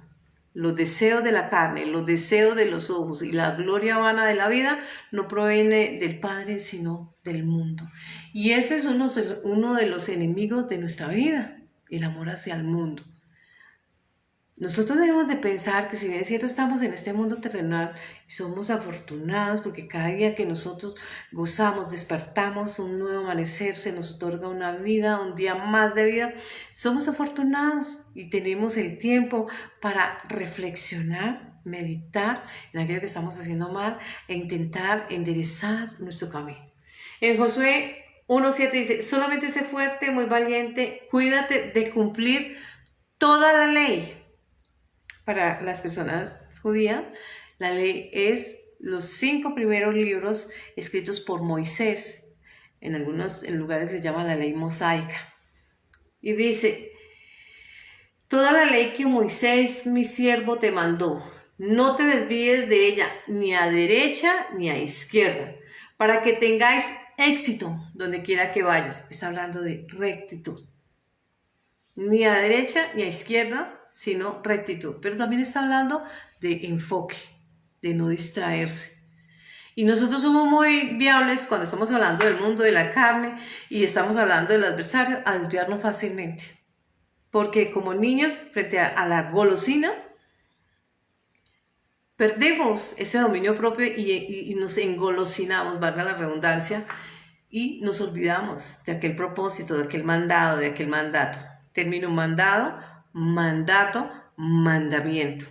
Speaker 2: los deseos de la carne, los deseos de los ojos y la gloria vana de la vida, no proviene del Padre, sino del mundo. Y ese es uno de los enemigos de nuestra vida, el amor hacia el mundo. Nosotros debemos de pensar que si bien es cierto estamos en este mundo terrenal y somos afortunados porque cada día que nosotros gozamos, despertamos un nuevo amanecer, se nos otorga una vida, un día más de vida, somos afortunados y tenemos el tiempo para reflexionar, meditar en aquello que estamos haciendo mal e intentar enderezar nuestro camino. En Josué 1:7 dice, solamente sé fuerte, muy valiente, cuídate de cumplir toda la ley. Para las personas judías, la ley es los 5 primeros libros escritos por Moisés. En algunos lugares le llaman la ley mosaica. Y dice, toda la ley que Moisés, mi siervo, te mandó, no te desvíes de ella, ni a derecha ni a izquierda, para que tengáis éxito donde quiera que vayas. Está hablando de rectitud. Ni a derecha ni a izquierda, sino rectitud. Pero también está hablando de enfoque, de no distraerse. Y nosotros somos muy viables cuando estamos hablando del mundo de la carne y estamos hablando del adversario, a desviarnos fácilmente. Porque como niños, frente a la golosina, perdemos ese dominio propio y nos engolosinamos, valga la redundancia, y nos olvidamos de aquel propósito, de aquel mandado, de aquel mandato. Término mandado, mandato, mandamiento.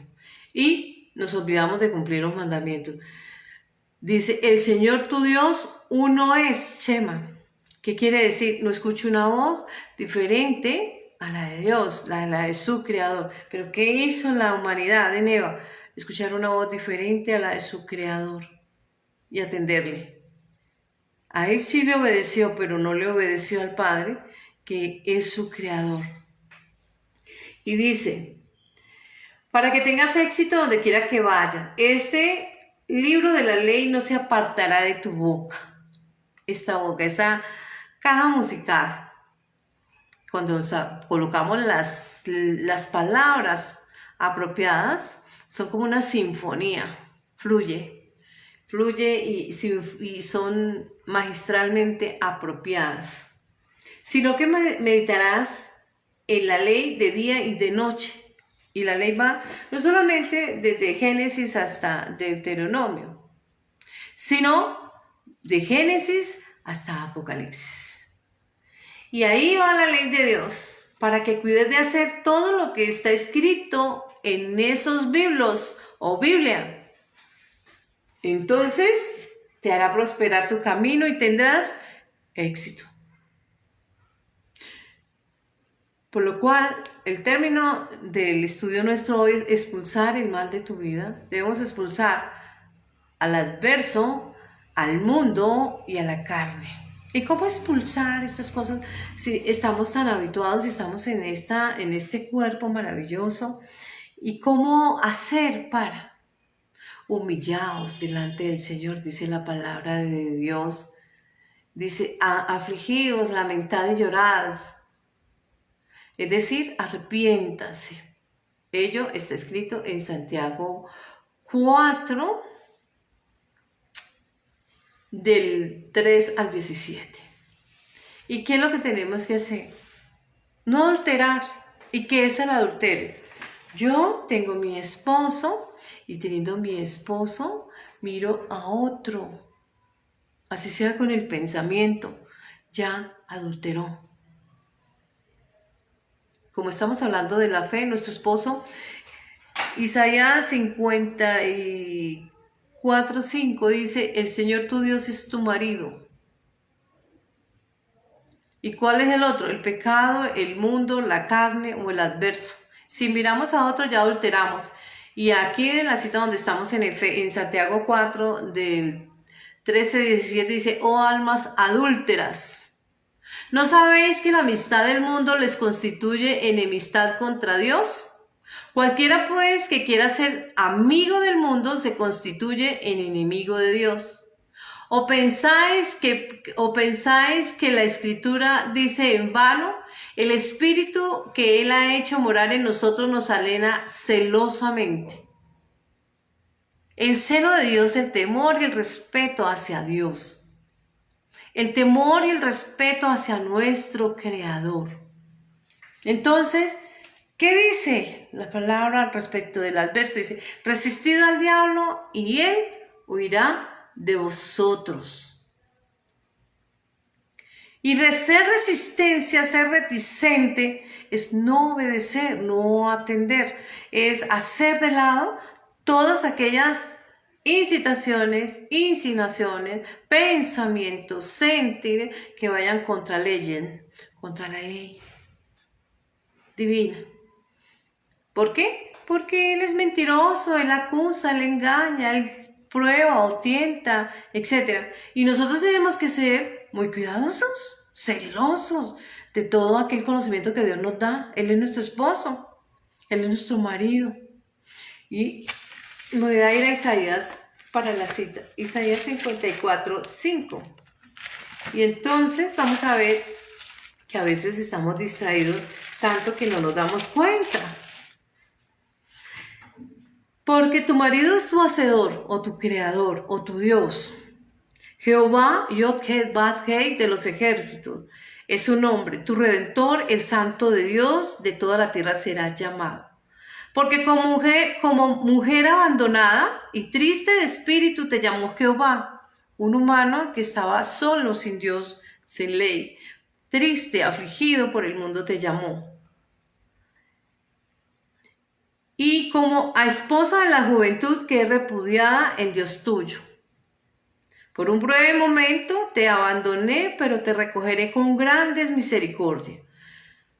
Speaker 2: Y nos olvidamos de cumplir los mandamientos. Dice, el Señor tu Dios, uno es, Shema. ¿Qué quiere decir? No escucho una voz diferente a la de Dios, la de su creador. Pero ¿qué hizo la humanidad en Eva? Escuchar una voz diferente a la de su creador y atenderle. A él sí le obedeció, pero no le obedeció al Padre, que es su creador. Y dice, para que tengas éxito donde quiera que vaya, este libro de la ley no se apartará de tu boca. Esta boca, esta caja musical. Cuando colocamos las palabras apropiadas, son como una sinfonía, fluye y son magistralmente apropiadas. Sino que meditarás en la ley de día y de noche. Y la ley va no solamente desde Génesis hasta Deuteronomio, sino de Génesis hasta Apocalipsis. Y ahí va la ley de Dios, para que cuides de hacer todo lo que está escrito en esos libros o Biblia. Entonces te hará prosperar tu camino y tendrás éxito. Por lo cual, el término del estudio nuestro hoy es expulsar el mal de tu vida. Debemos expulsar al adverso, al mundo y a la carne. ¿Y cómo expulsar estas cosas si estamos tan habituados y estamos en este cuerpo maravilloso? ¿Y cómo hacer para? Humillaos delante del Señor, dice la palabra de Dios. Dice, afligidos, lamentad y llorad. Es decir, arrepiéntase. Ello está escrito en Santiago 4, del 3 al 17. ¿Y qué es lo que tenemos que hacer? No adulterar. ¿Y qué es el adulterio? Yo tengo mi esposo y teniendo mi esposo miro a otro. Así sea con el pensamiento. Ya adulteró. Como estamos hablando de la fe, nuestro esposo, Isaías 54:5 dice, el Señor tu Dios es tu marido. ¿Y cuál es el otro? El pecado, el mundo, la carne o el adverso. Si miramos a otro ya adulteramos. Y aquí en la cita donde estamos en Santiago 4, del 13-17 dice, oh almas adúlteras. ¿No sabéis que la amistad del mundo les constituye enemistad contra Dios? Cualquiera pues que quiera ser amigo del mundo se constituye en enemigo de Dios. ¿O pensáis que la Escritura dice en vano? El Espíritu que Él ha hecho morar en nosotros nos alena celosamente. El celo de Dios, el temor y el respeto hacia Dios. El temor y el respeto hacia nuestro Creador. Entonces, ¿qué dice la palabra al respecto del adverso? Dice, resistid al diablo y él huirá de vosotros. Y ser resistencia, ser reticente, es no obedecer, no atender. Es hacer de lado todas aquellas incitaciones, insinuaciones, pensamientos, sentir que vayan contra la ley divina. ¿Por qué? Porque él es mentiroso, él acusa, él engaña, él prueba o tienta, etc. Y nosotros tenemos que ser muy cuidadosos, celosos de todo aquel conocimiento que Dios nos da. Él es nuestro esposo, Él es nuestro marido. Y me voy a ir a Isaías para la cita, Isaías 54, 5. Y entonces vamos a ver que a veces estamos distraídos tanto que no nos damos cuenta. Porque tu marido es tu hacedor, o tu creador, o tu Dios. Jehová, Yod-Heh-Vav-Heh de los ejércitos, es su nombre. Tu Redentor, el Santo de Dios, de toda la tierra será llamado. Porque como mujer abandonada y triste de espíritu te llamó Jehová, un humano que estaba solo, sin Dios, sin ley. Triste, afligido por el mundo te llamó. Y como a esposa de la juventud que es repudiada el Dios tuyo. Por un breve momento te abandoné, pero te recogeré con grandes misericordia.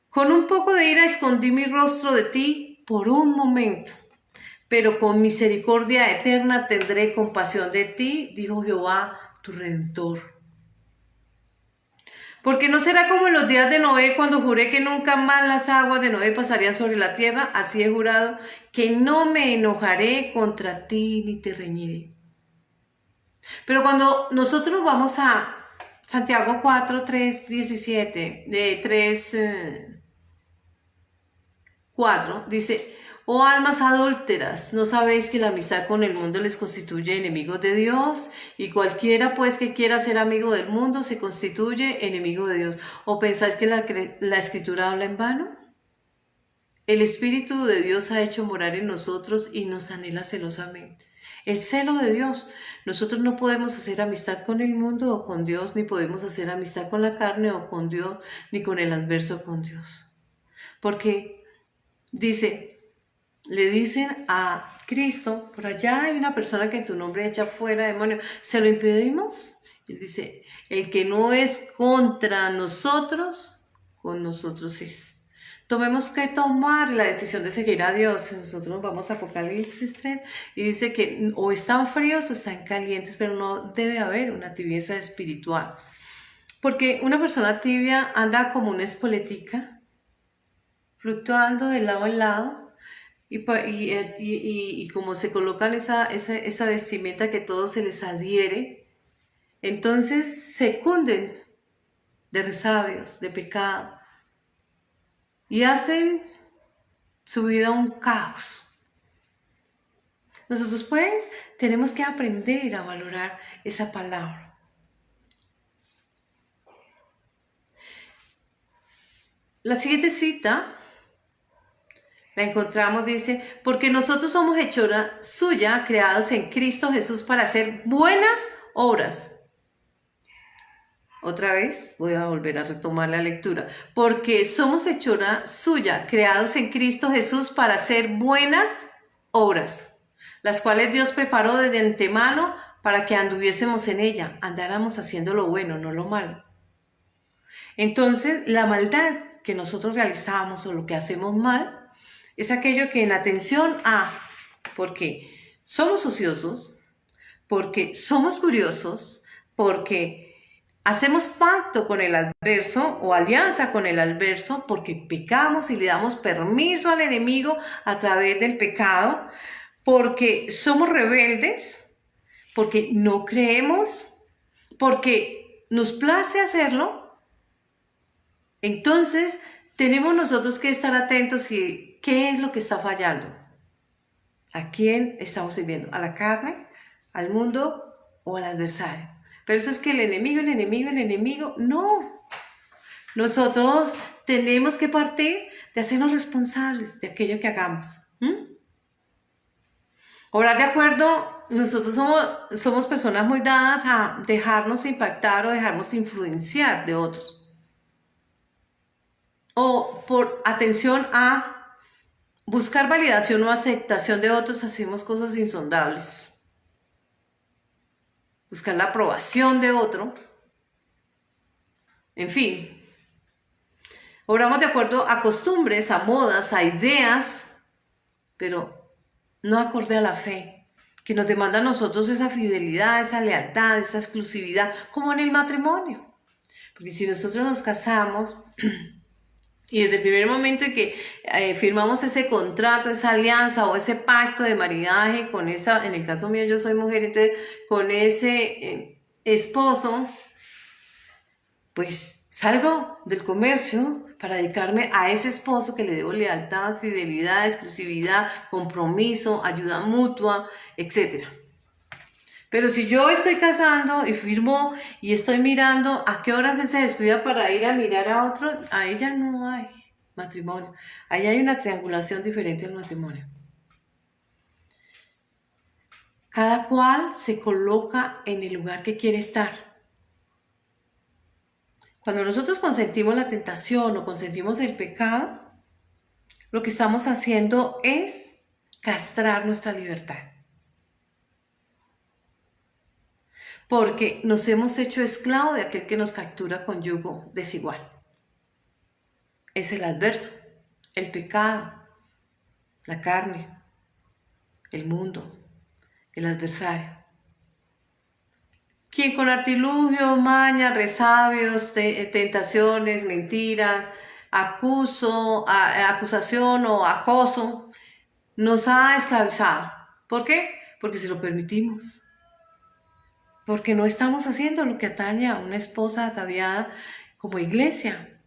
Speaker 2: Con un poco de ira escondí mi rostro de ti por un momento, pero con misericordia eterna tendré compasión de ti, dijo Jehová, tu Redentor. Porque no será como en los días de Noé, cuando juré que nunca más las aguas de Noé pasarían sobre la tierra, así he jurado que no me enojaré contra ti ni te reñiré. Pero cuando nosotros vamos a Santiago 4, 3, 17, de 3, 4, dice, oh almas adúlteras, ¿no sabéis que la amistad con el mundo les constituye enemigos de Dios? Y cualquiera pues que quiera ser amigo del mundo se constituye enemigo de Dios. ¿O pensáis que la Escritura habla en vano? El Espíritu de Dios ha hecho morar en nosotros y nos anhela celosamente. El celo de Dios. Nosotros no podemos hacer amistad con el mundo o con Dios, ni podemos hacer amistad con la carne o con Dios, ni con el adverso con Dios. Porque le dicen a Cristo, por allá hay una persona que en tu nombre echa fuera demonios, ¿se lo impedimos? Él dice, el que no es contra nosotros, con nosotros es. Tomemos que tomar la decisión de seguir a Dios. Nosotros vamos a Apocalipsis 3 y dice que o están fríos o están calientes, pero no debe haber una tibieza espiritual. Porque una persona tibia anda como una espoletica, fluctuando de lado en lado, y como se colocan esa vestimenta que todo se les adhiere, entonces se cunden de resabios, de pecado, y hacen su vida un caos. Nosotros pues tenemos que aprender a valorar esa palabra. La siguiente cita la encontramos, dice, porque nosotros somos hechura suya, creados en Cristo Jesús para hacer buenas obras. Otra vez voy a volver a retomar la lectura. Porque somos hechura suya, creados en Cristo Jesús para hacer buenas obras, las cuales Dios preparó desde antemano para que anduviésemos en ella, andáramos haciendo lo bueno, no lo malo. Entonces, la maldad que nosotros realizamos o lo que hacemos mal es aquello que en atención a, porque somos ociosos, porque somos curiosos, porque hacemos pacto con el adverso o alianza con el adverso, porque pecamos y le damos permiso al enemigo a través del pecado, porque somos rebeldes, porque no creemos, porque nos place hacerlo. Entonces, tenemos nosotros que estar atentos y qué es lo que está fallando. ¿A quién estamos sirviendo? ¿A la carne? ¿Al mundo? ¿O al adversario? Pero eso es que el enemigo, no. Nosotros tenemos que partir de hacernos responsables de aquello que hagamos. Orar de acuerdo, nosotros somos personas muy dadas a dejarnos impactar o dejarnos influenciar de otros. O por atención a buscar validación o aceptación de otros, hacemos cosas insondables. Buscar la aprobación de otro. En fin. Obramos de acuerdo a costumbres, a modas, a ideas, pero no acorde a la fe que nos demanda a nosotros esa fidelidad, esa lealtad, esa exclusividad, como en el matrimonio. Porque si nosotros nos casamos y desde el primer momento en que firmamos ese contrato, esa alianza o ese pacto de maridaje con esa, en el caso mío yo soy mujer, entonces con ese esposo, pues salgo del comercio para dedicarme a ese esposo que le debo lealtad, fidelidad, exclusividad, compromiso, ayuda mutua, etc. Pero si yo estoy casando y firmo y estoy mirando a qué horas él se descuida para ir a mirar a otro, a ella no hay matrimonio. Ahí hay una triangulación diferente al matrimonio. Cada cual se coloca en el lugar que quiere estar. Cuando nosotros consentimos la tentación o consentimos el pecado, lo que estamos haciendo es castrar nuestra libertad. Porque nos hemos hecho esclavo de aquel que nos captura con yugo desigual. Es el adverso, el pecado, la carne, el mundo, el adversario. Quien con artilugios, mañas, resabios, tentaciones, mentiras, acusación o acoso, nos ha esclavizado. ¿Por qué? Porque se lo permitimos. Porque no estamos haciendo lo que atañe a una esposa ataviada como iglesia.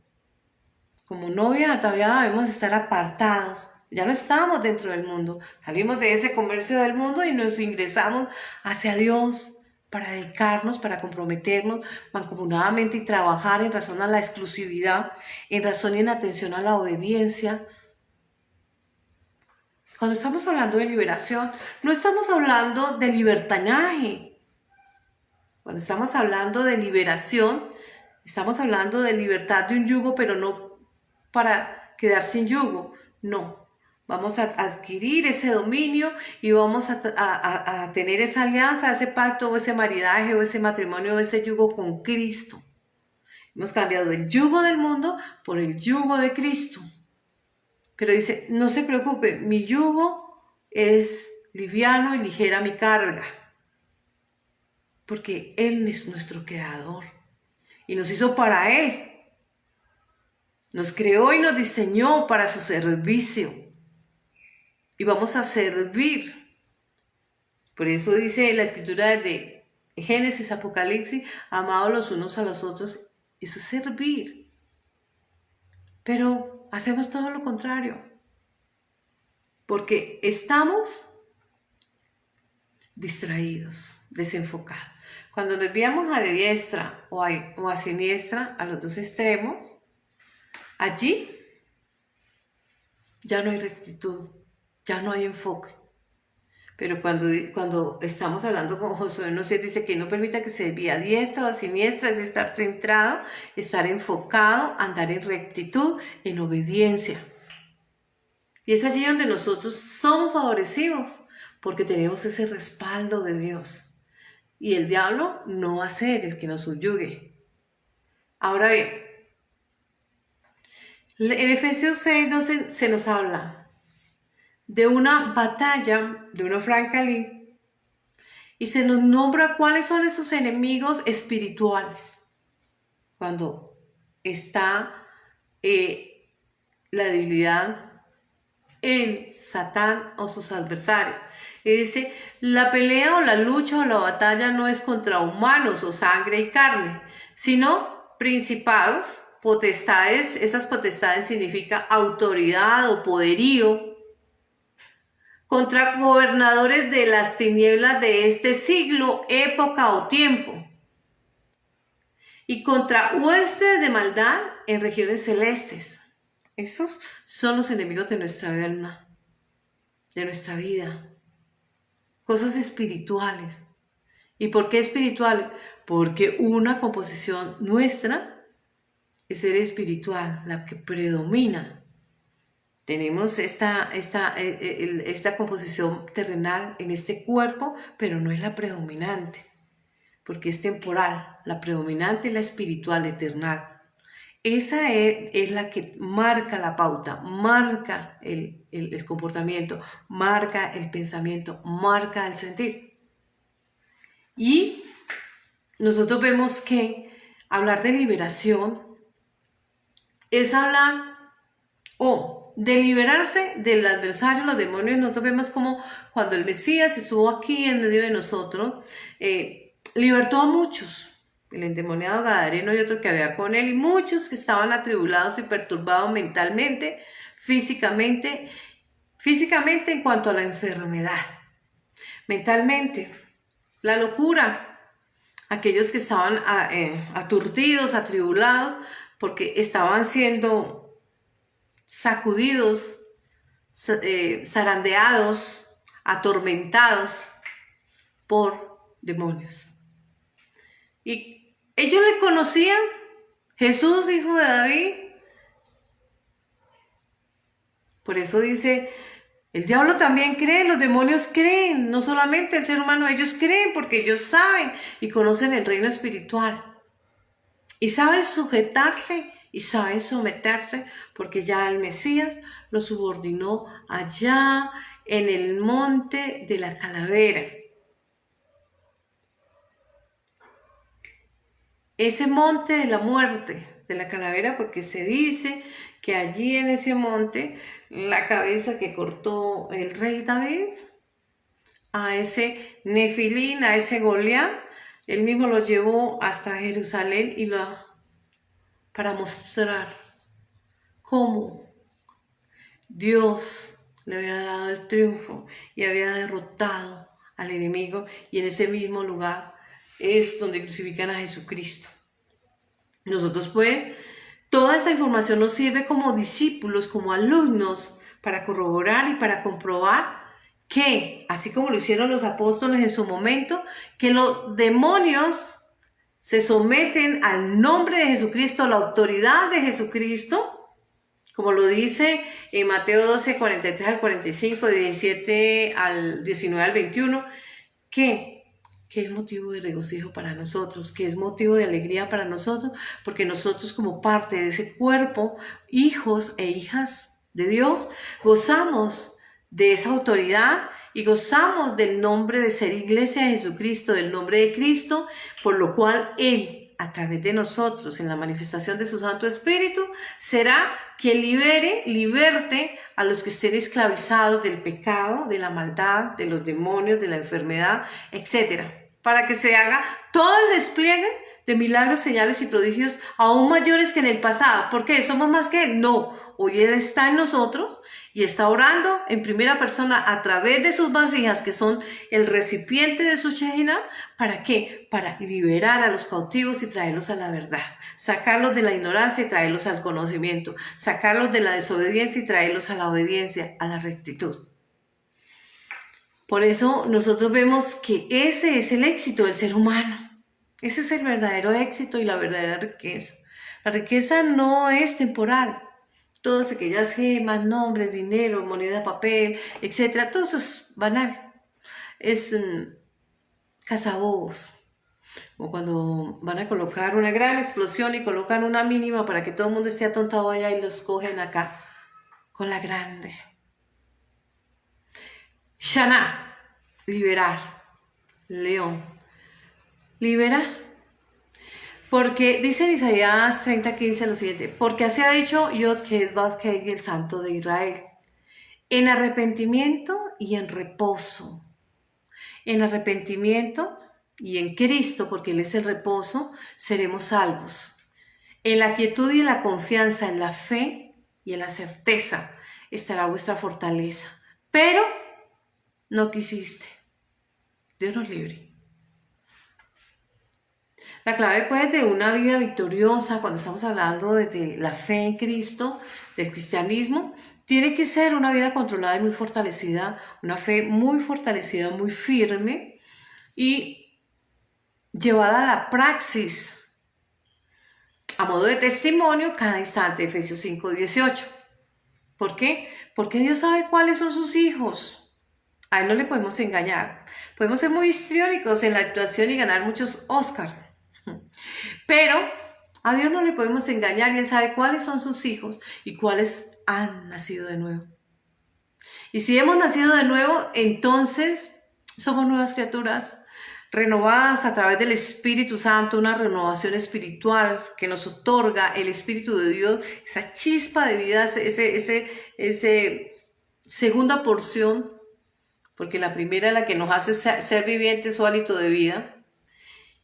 Speaker 2: Como novia ataviada debemos estar apartados. Ya no estamos dentro del mundo. Salimos de ese comercio del mundo y nos ingresamos hacia Dios para dedicarnos, para comprometernos mancomunadamente y trabajar en razón a la exclusividad, en razón y en atención a la obediencia. Cuando estamos hablando de liberación, no estamos hablando de libertinaje. Cuando estamos hablando de liberación, estamos hablando de libertad de un yugo, pero no para quedar sin yugo. No, vamos a adquirir ese dominio y vamos a tener esa alianza, ese pacto o ese maridaje o ese matrimonio o ese yugo con Cristo. Hemos cambiado el yugo del mundo por el yugo de Cristo. Pero dice, no se preocupe, mi yugo es liviano y ligera mi carga. Porque Él es nuestro creador y nos hizo para Él. Nos creó y nos diseñó para su servicio. Y vamos a servir. Por eso dice la escritura de Génesis, Apocalipsis, amados los unos a los otros. Eso es servir. Pero hacemos todo lo contrario. Porque estamos distraídos, desenfocados. Cuando nos desviamos a diestra o a siniestra, a los dos extremos, allí ya no hay rectitud, ya no hay enfoque. Pero cuando estamos hablando con Josué, nos dice que no permita que se desvíe a diestra o a siniestra, es estar centrado, estar enfocado, andar en rectitud, en obediencia. Y es allí donde nosotros somos favorecidos, porque tenemos ese respaldo de Dios. Y el diablo no va a ser el que nos subyugue. Ahora bien, en Efesios 6:12 se nos habla de una batalla, de una francalí, y se nos nombra cuáles son esos enemigos espirituales. Cuando está la debilidad en Satán o sus adversarios. Y dice, la pelea o la lucha o la batalla no es contra humanos o sangre y carne, sino principados, potestades. Esas potestades significa autoridad o poderío, contra gobernadores de las tinieblas de este siglo, época o tiempo, y contra huestes de maldad en regiones celestes. Esos son los enemigos de nuestra alma, de nuestra vida. Cosas espirituales. ¿Y por qué espiritual? Porque una composición nuestra es ser espiritual, la que predomina. Tenemos esta composición terrenal en este cuerpo, pero no es la predominante, porque es temporal. La predominante es la espiritual, eternal. Esa es la que marca la pauta, marca el comportamiento, marca el pensamiento, marca el sentir. Y nosotros vemos que hablar de liberación es hablar de liberarse del adversario, los demonios. Nosotros vemos como cuando el Mesías estuvo aquí en medio de nosotros, libertó a muchos. El endemoniado gadareno y otro que había con él, y muchos que estaban atribulados y perturbados mentalmente, físicamente en cuanto a la enfermedad, mentalmente, la locura, aquellos que estaban aturdidos, atribulados, porque estaban siendo sacudidos, zarandeados, atormentados por demonios. Y ellos le conocían, Jesús, hijo de David. Por eso dice, el diablo también cree, los demonios creen, no solamente el ser humano, ellos creen porque ellos saben y conocen el reino espiritual. Y saben sujetarse y saben someterse porque ya el Mesías los subordinó allá en el monte de la calavera. Ese monte de la muerte, de la calavera, porque se dice que allí en ese monte, la cabeza que cortó el rey David, a ese Nefilín, a ese Goliat, él mismo lo llevó hasta Jerusalén para mostrar cómo Dios le había dado el triunfo y había derrotado al enemigo, y en ese mismo lugar es donde crucifican a Jesucristo. Nosotros pues, toda esa información nos sirve como discípulos, como alumnos, para corroborar y para comprobar que, así como lo hicieron los apóstoles en su momento, que los demonios se someten al nombre de Jesucristo, a la autoridad de Jesucristo, como lo dice en Mateo 12, 43 al 45, 17 al 19 al 21, que es motivo de regocijo para nosotros, que es motivo de alegría para nosotros, porque nosotros como parte de ese cuerpo, hijos e hijas de Dios, gozamos de esa autoridad y gozamos del nombre de ser iglesia de Jesucristo, del nombre de Cristo, por lo cual Él, a través de nosotros, en la manifestación de su Santo Espíritu, será quien liberte a los que estén esclavizados del pecado, de la maldad, de los demonios, de la enfermedad, etc. Para que se haga todo el despliegue de milagros, señales y prodigios aún mayores que en el pasado. ¿Por qué? ¿Somos más que Él? No. Hoy Él está en nosotros y está orando en primera persona a través de sus vasijas, que son el recipiente de su Shekinah. ¿Para qué? Para liberar a los cautivos y traerlos a la verdad. Sacarlos de la ignorancia y traerlos al conocimiento. Sacarlos de la desobediencia y traerlos a la obediencia, a la rectitud. Por eso nosotros vemos que ese es el éxito del ser humano. Ese es el verdadero éxito y la verdadera riqueza. La riqueza no es temporal. Todas aquellas gemas, nombres, dinero, moneda, papel, etc. Todo eso es banal. Es cazabobos. O cuando van a colocar una gran explosión y colocan una mínima para que todo el mundo esté atontado allá y los cogen acá con la grande. Shana, liberar. León, liberar. Porque dice en Isaías 30:15 lo siguiente: porque así ha dicho Yod-Heh-Vav-Heh, el Santo de Israel, en arrepentimiento y en reposo. En arrepentimiento y en Cristo, porque Él es el reposo, seremos salvos. En la quietud y en la confianza, en la fe y en la certeza estará vuestra fortaleza. Pero no quisiste. Dios nos libre. La clave pues de una vida victoriosa, cuando estamos hablando de la fe en Cristo, del cristianismo, tiene que ser una vida controlada y muy fortalecida, una fe muy fortalecida, muy firme y llevada a la praxis, a modo de testimonio cada instante. Efesios 5:18. ¿Por qué? Porque Dios sabe cuáles son sus hijos. A Él no le podemos engañar. Podemos ser muy histriónicos en la actuación y ganar muchos Oscar. Pero A Dios no le podemos engañar y Él sabe cuáles son sus hijos y cuáles han nacido de nuevo. Y si hemos nacido de nuevo, entonces somos nuevas criaturas, renovadas a través del Espíritu Santo, una renovación espiritual que nos otorga el Espíritu de Dios, esa chispa de vida, ese segunda porción, porque la primera es la que nos hace ser vivientes, su hálito de vida.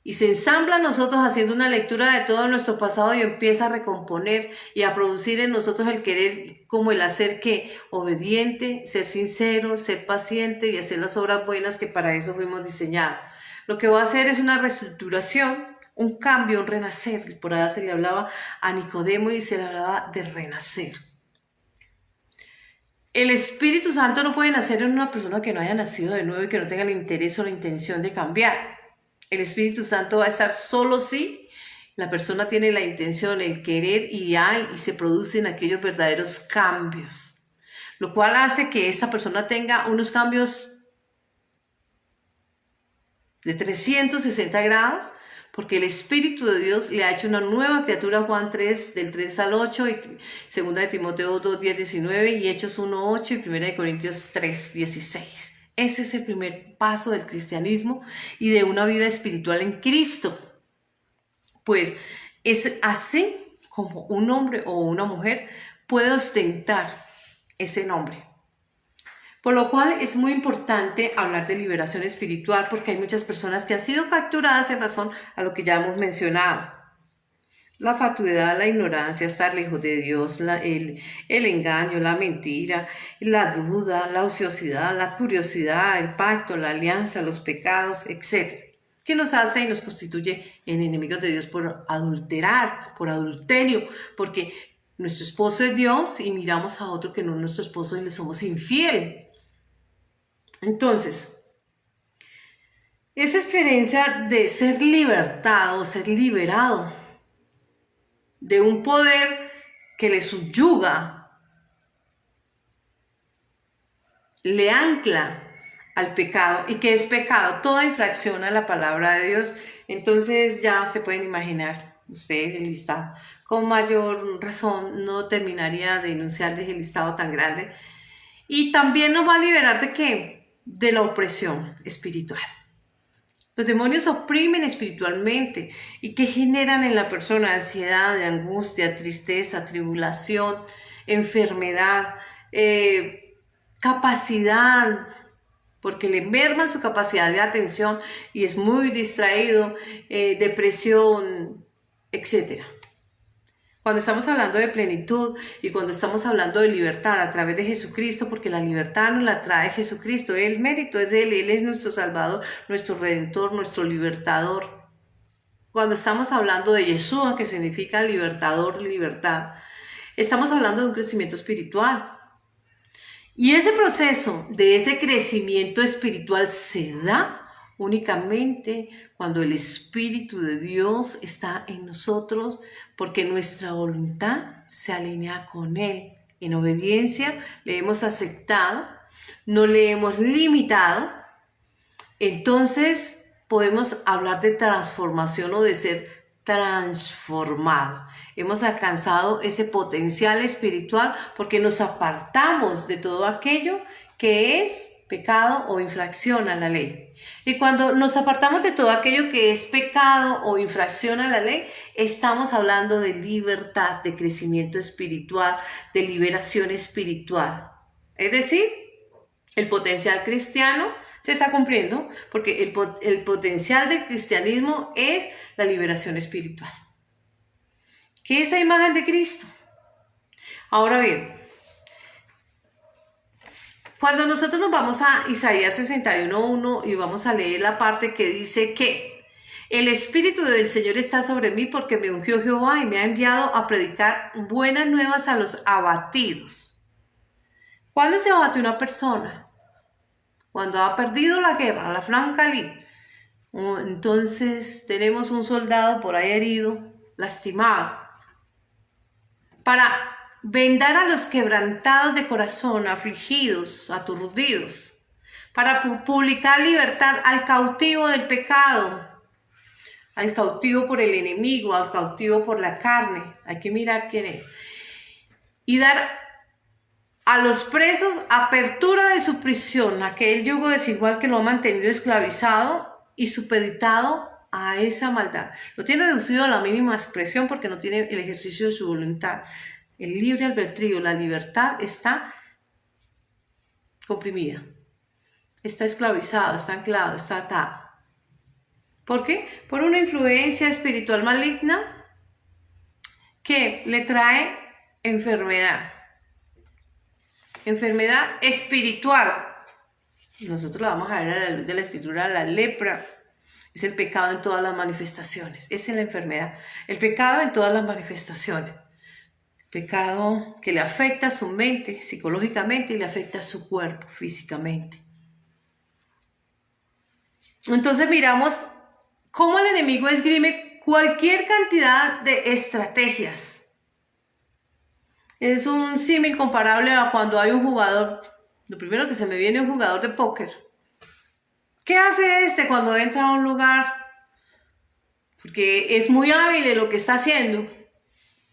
Speaker 2: Y se ensambla en nosotros haciendo una lectura de todo nuestro pasado y empieza a recomponer y a producir en nosotros el querer como el hacer que obediente, ser sincero, ser paciente y hacer las obras buenas que para eso fuimos diseñados. Lo que va a hacer es una reestructuración, un cambio, un renacer. Por allá se le hablaba a Nicodemo y se le hablaba de renacer. El Espíritu Santo no puede nacer en una persona que no haya nacido de nuevo y que no tenga el interés o la intención de cambiar. El Espíritu Santo va a estar solo si la persona tiene la intención, el querer y se producen aquellos verdaderos cambios. Lo cual hace que esta persona tenga unos cambios de 360 grados, porque el Espíritu de Dios le ha hecho una nueva criatura, Juan 3, del 3 al 8, y 2 de Timoteo 2, 10, 19, y Hechos 1, 8, y 1 de Corintios 3, 16. Ese es el primer paso del cristianismo y de una vida espiritual en Cristo. Pues es así como un hombre o una mujer puede ostentar ese nombre. Por lo cual es muy importante hablar de liberación espiritual porque hay muchas personas que han sido capturadas en razón a lo que ya hemos mencionado. La fatuidad, la ignorancia, estar lejos de Dios, el engaño, la mentira, la duda, la ociosidad, la curiosidad, el pacto, la alianza, los pecados, etc. Que nos hace y nos constituye en enemigos de Dios por adulterar, por adulterio, porque nuestro esposo es Dios y miramos a otro que no es nuestro esposo y le somos infiel. Entonces, esa experiencia de ser libertado, ser liberado de un poder que le subyuga, le ancla al pecado. ¿Y qué es pecado? Toda infracción a la palabra de Dios. Entonces ya se pueden imaginar ustedes el listado. Con mayor razón no terminaría de enunciarles el listado tan grande. Y también nos va a liberar ¿de qué? De la opresión espiritual. Los demonios oprimen espiritualmente. ¿Y qué generan en la persona? Ansiedad, angustia, tristeza, tribulación, enfermedad, capacidad, porque le merman su capacidad de atención y es muy distraído, depresión, etc. Cuando estamos hablando de plenitud y cuando estamos hablando de libertad a través de Jesucristo, porque la libertad nos la trae Jesucristo, el mérito es de Él es nuestro Salvador, nuestro Redentor, nuestro Libertador. Cuando estamos hablando de Yeshua, que significa libertador, libertad, estamos hablando de un crecimiento espiritual. Y ese proceso de ese crecimiento espiritual se da únicamente cuando el Espíritu de Dios está en nosotros, porque nuestra voluntad se alinea con Él. En obediencia le hemos aceptado, no le hemos limitado. Entonces podemos hablar de transformación o de ser transformados. Hemos alcanzado ese potencial espiritual porque nos apartamos de todo aquello que es pecado o infracción a la ley. Y cuando nos apartamos de todo aquello que es pecado o infracción a la ley, estamos hablando de libertad, de crecimiento espiritual, de liberación espiritual. Es decir, el potencial cristiano se está cumpliendo porque el potencial del cristianismo es la liberación espiritual. ¿Qué es esa imagen de Cristo? Ahora bien, cuando nosotros nos vamos a Isaías 61:1 y vamos a leer la parte que dice que el Espíritu del Señor está sobre mí porque me ungió Jehová y me ha enviado a predicar buenas nuevas a los abatidos. ¿Cuándo se abate una persona? Cuando ha perdido la guerra, la franca lid. Entonces tenemos un soldado por ahí herido, lastimado. Para vendar a los quebrantados de corazón, afligidos, aturdidos. Para publicar libertad al cautivo del pecado. al cautivo por el enemigo, al cautivo por la carne. Hay que mirar quién es. Y dar a los presos apertura de su prisión, aquel yugo desigual que lo ha mantenido esclavizado y supeditado a esa maldad. Lo tiene reducido a la mínima expresión porque no tiene el ejercicio de su voluntad. El libre albedrío, la libertad está comprimida. Está esclavizado, está anclado, está atado. ¿Por qué? Por una influencia espiritual maligna que le trae enfermedad. Enfermedad espiritual. Nosotros lo vamos a ver a la luz de la escritura. La lepra es el pecado en todas las manifestaciones. Esa es la enfermedad. El pecado en todas las manifestaciones. Pecado que le afecta a su mente psicológicamente y le afecta a su cuerpo físicamente. Entonces miramos cómo el enemigo esgrime cualquier cantidad de estrategias. Es un símil comparable a cuando hay un jugador. Lo primero que se me viene es un jugador de póker. ¿Qué hace este cuando entra a un lugar? Porque es muy hábil en lo que está haciendo.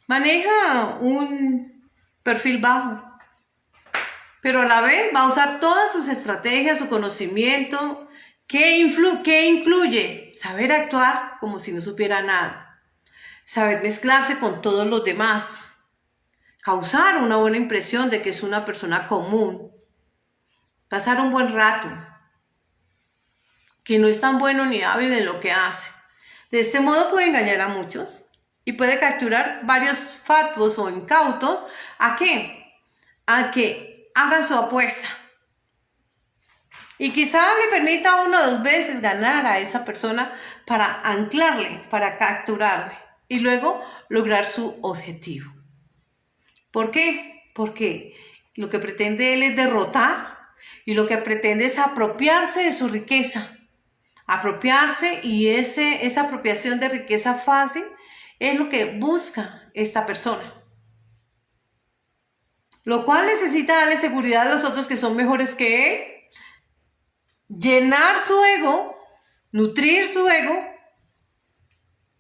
Speaker 2: Maneja un perfil bajo, pero a la vez va a usar todas sus estrategias, su conocimiento. ¿Qué incluye? Saber actuar como si no supiera nada. Saber mezclarse con todos los demás. Causar una buena impresión de que es una persona común. Pasar un buen rato. Que no es tan bueno ni hábil en lo que hace. De este modo puede engañar a muchos y puede capturar varios fatuos o incautos. ¿A qué? A que hagan su apuesta. Y quizás le permita 1 o 2 veces ganar a esa persona para anclarle, para capturarle y luego lograr su objetivo. ¿Por qué? Porque lo que pretende él es derrotar y lo que pretende es apropiarse de su riqueza. Apropiarse y esa apropiación de riqueza fácil es lo que busca esta persona. Lo cual necesita darle seguridad a los otros que son mejores que él. Llenar su ego, nutrir su ego.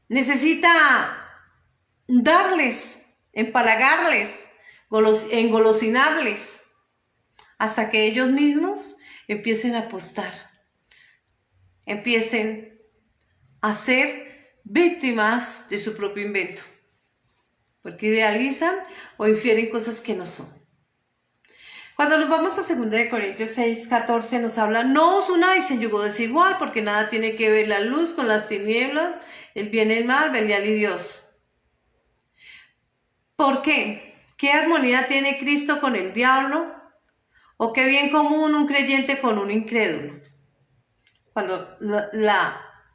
Speaker 2: Necesita darles, empalagarles, engolosinarles, hasta que ellos mismos empiecen a apostar, empiecen a ser víctimas de su propio invento, porque idealizan o infieren cosas que no son. Cuando nos vamos a 2 Corintios 6:14 nos habla: no os unáis en yugo desigual, porque nada tiene que ver la luz con las tinieblas, el bien y el mal, Belial y Dios. ¿Por qué? ¿Qué armonía tiene Cristo con el diablo? ¿O qué bien común un creyente con un incrédulo? Cuando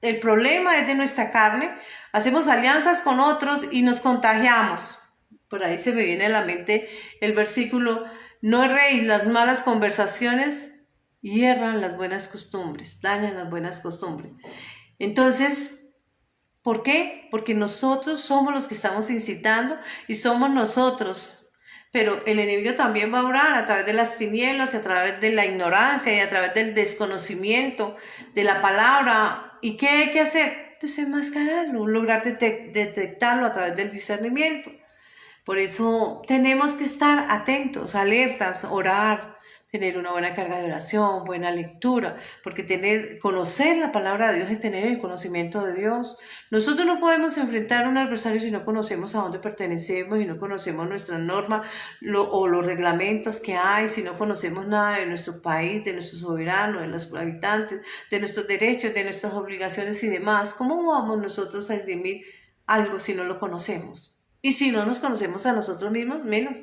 Speaker 2: el problema es de nuestra carne, hacemos alianzas con otros y nos contagiamos. Por ahí se me viene a la mente el versículo: no erréis, las malas conversaciones hierran las buenas costumbres, dañan las buenas costumbres. Entonces, ¿por qué? Porque nosotros somos los que estamos incitando y somos nosotros. Pero el enemigo también va a obrar a través de las tinieblas, a través de la ignorancia y a través del desconocimiento de la palabra. ¿Y qué hay que hacer? Desenmascararlo, lograr detectarlo a través del discernimiento. Por eso tenemos que estar atentos, alertas, orar, tener una buena carga de oración, buena lectura, porque conocer la palabra de Dios es tener el conocimiento de Dios. Nosotros no podemos enfrentar a un adversario si no conocemos a dónde pertenecemos y no conocemos nuestra norma o los reglamentos que hay, si no conocemos nada de nuestro país, de nuestro soberano, de los habitantes, de nuestros derechos, de nuestras obligaciones y demás. ¿Cómo vamos nosotros a esgrimir algo si no lo conocemos? Y si no nos conocemos a nosotros mismos, menos.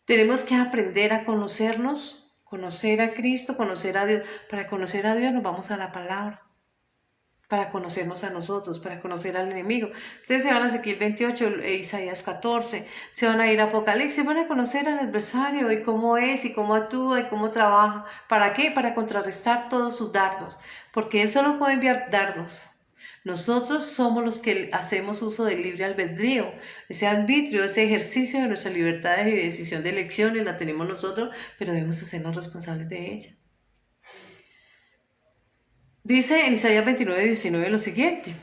Speaker 2: Tenemos que aprender a conocernos, conocer a Cristo, conocer a Dios. Para conocer a Dios nos vamos a la palabra. Para conocernos a nosotros, para conocer al enemigo. Ustedes se van a Ezequiel 28, Isaías 14, se van a ir a Apocalipsis, van a conocer al adversario y cómo es y cómo actúa y cómo trabaja. ¿Para qué? Para contrarrestar todos sus dardos. Porque él solo puede enviar dardos. Nosotros somos los que hacemos uso del libre albedrío. Ese arbitrio, ese ejercicio de nuestras libertades y de decisión de elecciones la tenemos nosotros, pero debemos hacernos responsables de ella. Dice en Isaías 29:19 lo siguiente: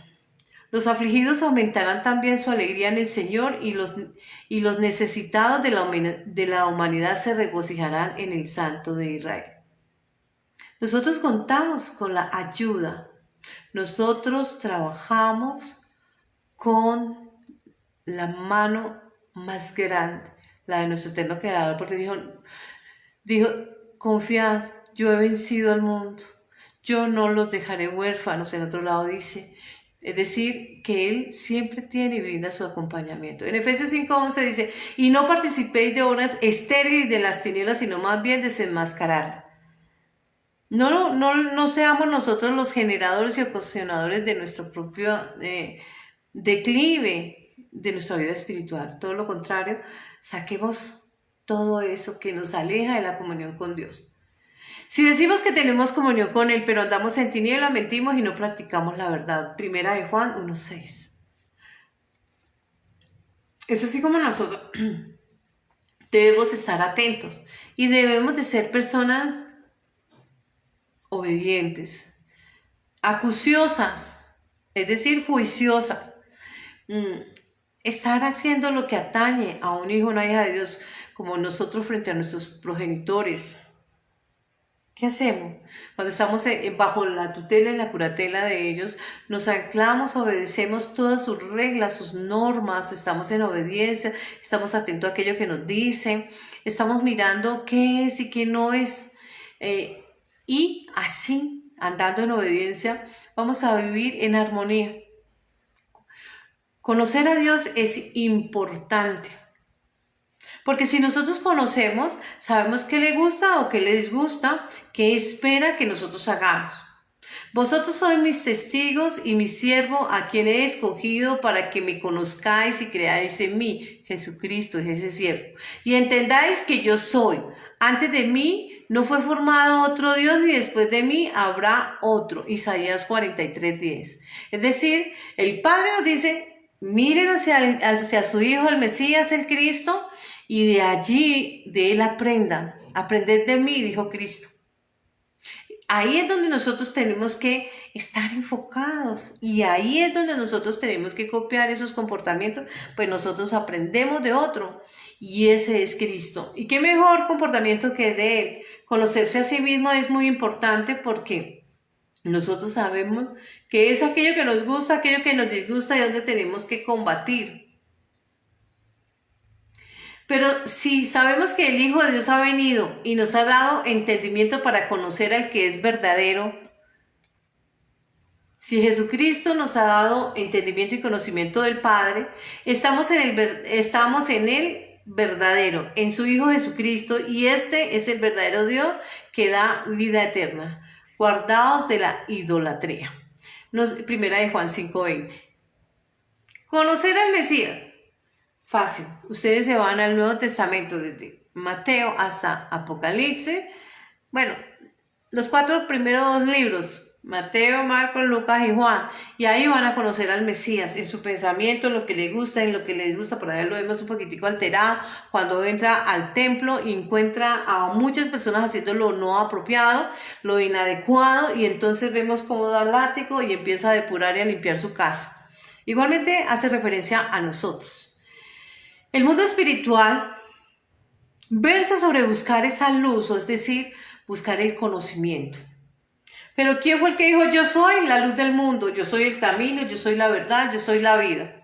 Speaker 2: los afligidos aumentarán también su alegría en el Señor y los necesitados de la humanidad se regocijarán en el Santo de Israel. Nosotros contamos con la ayuda. Nosotros trabajamos con la mano más grande, la de nuestro eterno Creador, porque dijo, confiad, yo he vencido al mundo, yo no los dejaré huérfanos. En otro lado dice, es decir, que Él siempre tiene y brinda su acompañamiento. En Efesios 5:11 dice, y no participéis de obras estériles de las tinieblas, sino más bien desenmascararlas. No seamos nosotros los generadores y ocasionadores de nuestro propio declive de nuestra vida espiritual. Todo lo contrario, saquemos todo eso que nos aleja de la comunión con Dios. Si decimos que tenemos comunión con Él, pero andamos en tinieblas, mentimos y no practicamos la verdad. Primera de Juan 1:6. Es así como nosotros debemos estar atentos y debemos de ser personas obedientes, acuciosas, es decir, juiciosas. Estar haciendo lo que atañe a un hijo o una hija de Dios, como nosotros frente a nuestros progenitores. ¿Qué hacemos? Cuando estamos bajo la tutela y la curatela de ellos, nos anclamos, obedecemos todas sus reglas, sus normas, estamos en obediencia, estamos atentos a aquello que nos dicen, estamos mirando qué es y qué no es. Y así, andando en obediencia, vamos a vivir en armonía. Conocer a Dios es importante, porque si nosotros conocemos, sabemos qué le gusta o qué le disgusta, qué espera que nosotros hagamos. Vosotros sois mis testigos y mi siervo a quien he escogido para que me conozcáis y creáis en mí. Jesucristo es ese siervo. Y entendáis que yo soy. Antes de mí no fue formado otro Dios, ni después de mí habrá otro. Isaías 43:10. Es decir, el Padre nos dice, miren hacia su Hijo, el Mesías, el Cristo, y de allí, de Él aprendan. Aprended de mí, dijo Cristo. Ahí es donde nosotros tenemos que estar enfocados y ahí es donde nosotros tenemos que copiar esos comportamientos, pues nosotros aprendemos de otro y ese es Cristo. ¿Y qué mejor comportamiento que de Él? Conocerse a sí mismo es muy importante porque nosotros sabemos que es aquello que nos gusta, aquello que nos disgusta y donde tenemos que combatir. Pero si sabemos que el Hijo de Dios ha venido y nos ha dado entendimiento para conocer al que es verdadero, si Jesucristo nos ha dado entendimiento y conocimiento del Padre, estamos en el verdadero, en su Hijo Jesucristo, y este es el verdadero Dios que da vida eterna. Guardaos de la idolatría. Primera de Juan 5:20. Conocer al Mesías. Fácil. Ustedes se van al Nuevo Testamento desde Mateo hasta Apocalipsis. Bueno, los 4 primeros libros, Mateo, Marcos, Lucas y Juan. Y ahí van a conocer al Mesías en su pensamiento, en lo que le gusta, en lo que le disgusta. Por ahí lo vemos un poquitico alterado cuando entra al templo y encuentra a muchas personas haciendo lo no apropiado, lo inadecuado. Y entonces vemos cómo da látigo y empieza a depurar y a limpiar su casa. Igualmente hace referencia a nosotros. El mundo espiritual versa sobre buscar esa luz, o es decir, buscar el conocimiento. Pero ¿quién fue el que dijo, yo soy la luz del mundo, yo soy el camino, yo soy la verdad, yo soy la vida?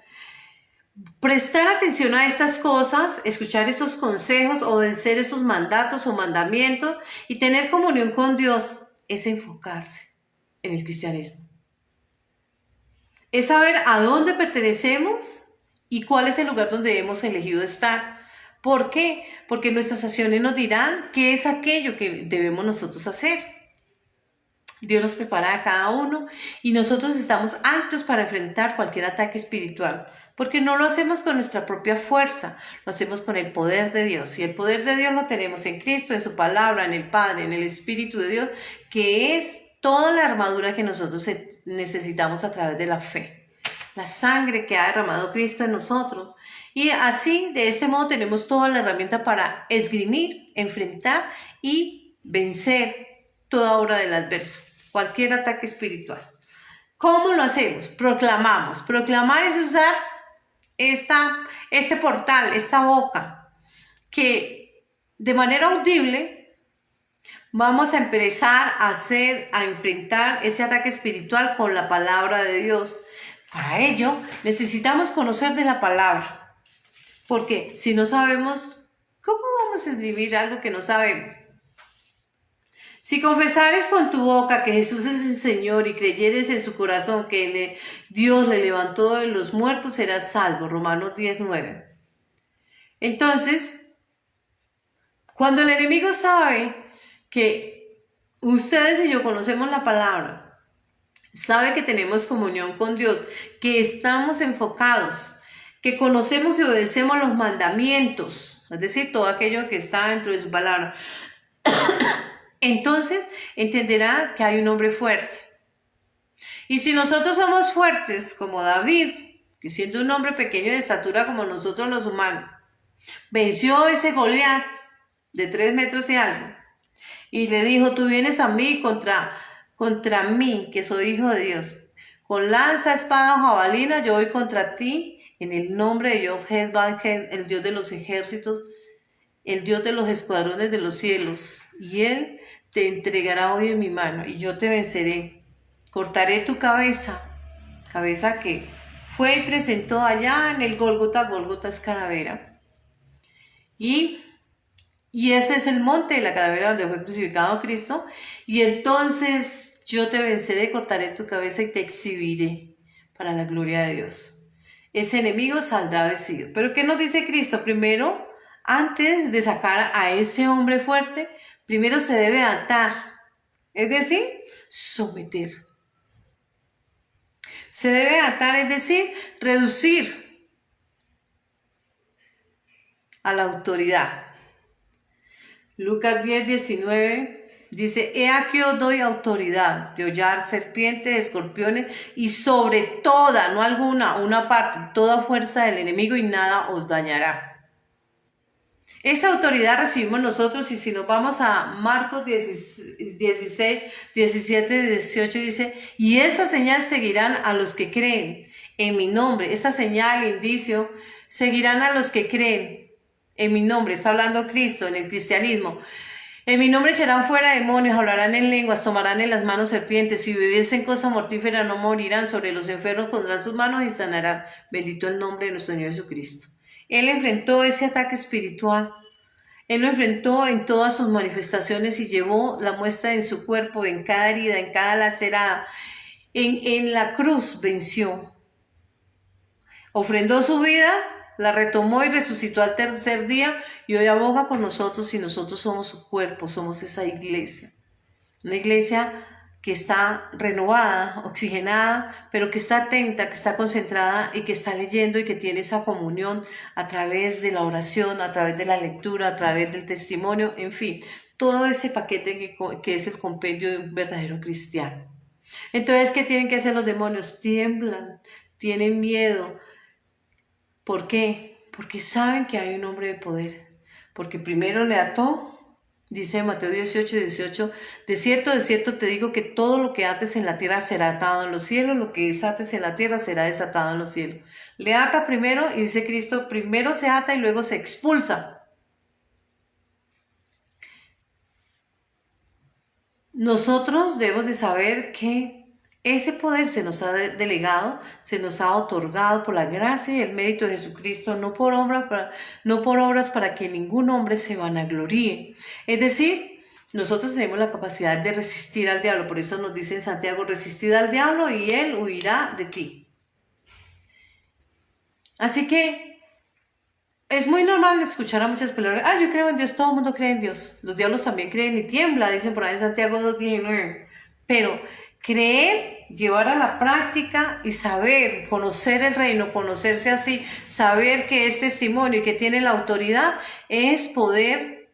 Speaker 2: Prestar atención a estas cosas, escuchar esos consejos, obedecer esos mandatos o mandamientos y tener comunión con Dios es enfocarse en el cristianismo. Es saber a dónde pertenecemos y cuál es el lugar donde hemos elegido estar. ¿Por qué? Porque nuestras acciones nos dirán qué es aquello que debemos nosotros hacer. Dios nos prepara a cada uno y nosotros estamos aptos para enfrentar cualquier ataque espiritual, porque no lo hacemos con nuestra propia fuerza, lo hacemos con el poder de Dios. Y el poder de Dios lo tenemos en Cristo, en su palabra, en el Padre, en el Espíritu de Dios, que es toda la armadura que nosotros necesitamos a través de la fe. La sangre que ha derramado Cristo en nosotros. Y así, de este modo, tenemos toda la herramienta para esgrimir, enfrentar y vencer toda obra del adverso. cualquier ataque espiritual. ¿Cómo lo hacemos? Proclamamos. Proclamar es usar este portal, esta boca, que de manera audible vamos a empezar a enfrentar ese ataque espiritual con la palabra de Dios. Para ello necesitamos conocer de la palabra, porque si no sabemos, ¿cómo vamos a escribir algo que no sabemos? Si confesares con tu boca que Jesús es el Señor y creyeres en su corazón que Dios le levantó de los muertos, serás salvo. Romanos 10:9. Entonces, cuando el enemigo sabe que ustedes y yo conocemos la palabra, sabe que tenemos comunión con Dios, que estamos enfocados, que conocemos y obedecemos los mandamientos, es decir, todo aquello que está dentro de su palabra, entonces entenderá que hay un hombre fuerte. Y si nosotros somos fuertes como David, que siendo un hombre pequeño de estatura como nosotros los humanos, venció ese Goliat de 3 metros y algo, y le dijo, tú vienes a mí contra mí, que soy hijo de Dios, con lanza, espada o jabalina, yo voy contra ti, en el nombre de Dios, el Dios de los ejércitos, el Dios de los escuadrones de los cielos, y Él te entregará hoy en mi mano, y yo te venceré. Cortaré tu cabeza que fue y presentó allá en el Gólgota es calavera. Y ese es el monte de la calavera donde fue crucificado Cristo. Y entonces yo te venceré, cortaré tu cabeza y te exhibiré para la gloria de Dios. Ese enemigo saldrá vencido. Pero ¿qué nos dice Cristo? Primero, antes de sacar a ese hombre fuerte, primero se debe atar, es decir, someter. Se debe atar, es decir, reducir a la autoridad. Lucas 10:19 dice, he aquí os doy autoridad de hollar serpientes, escorpiones y sobre toda, no alguna, una parte, toda fuerza del enemigo y nada os dañará. Esa autoridad recibimos nosotros y si nos vamos a Marcos 16, 17, 18 dice, y esta señal seguirán a los que creen en mi nombre. Esta señal, indicio, seguirán a los que creen en mi nombre. Está hablando Cristo en el cristianismo. En mi nombre echarán fuera demonios, hablarán en lenguas, tomarán en las manos serpientes. Si bebiesen cosa mortífera no morirán. Sobre los enfermos pondrán sus manos y sanarán. Bendito el nombre de nuestro Señor Jesucristo. Él enfrentó ese ataque espiritual. Él lo enfrentó en todas sus manifestaciones y llevó la muestra en su cuerpo, en cada herida, en cada lacerada. En la cruz venció. Ofrendó su vida, la retomó y resucitó al tercer día y hoy aboga por nosotros y nosotros somos su cuerpo, somos esa iglesia. Una iglesia que está renovada, oxigenada, pero que está atenta, que está concentrada y que está leyendo y que tiene esa comunión a través de la oración, a través de la lectura, a través del testimonio, en fin, todo ese paquete que es el compendio de un verdadero cristiano. Entonces, ¿qué tienen que hacer los demonios? Tiemblan, tienen miedo. ¿Por qué? Porque saben que hay un hombre de poder, porque primero le ató. Dice Mateo 18:18, de cierto te digo que todo lo que ates en la tierra será atado en los cielos, lo que desates en la tierra será desatado en los cielos. Le ata primero y dice Cristo, primero se ata y luego se expulsa. Nosotros debemos de saber que ese poder se nos ha delegado, se nos ha otorgado por la gracia y el mérito de Jesucristo, no por obras para que ningún hombre se vanagloríe. Es decir, nosotros tenemos la capacidad de resistir al diablo, por eso nos dice en Santiago, resistid al diablo y él huirá de ti. Así que es muy normal escuchar a muchas personas, yo creo en Dios, todo el mundo cree en Dios, los diablos también creen y tiembla, dicen por ahí en Santiago 2:19, pero creer, llevar a la práctica y saber, conocer el reino, conocerse así, saber que es testimonio y que tiene la autoridad, es poder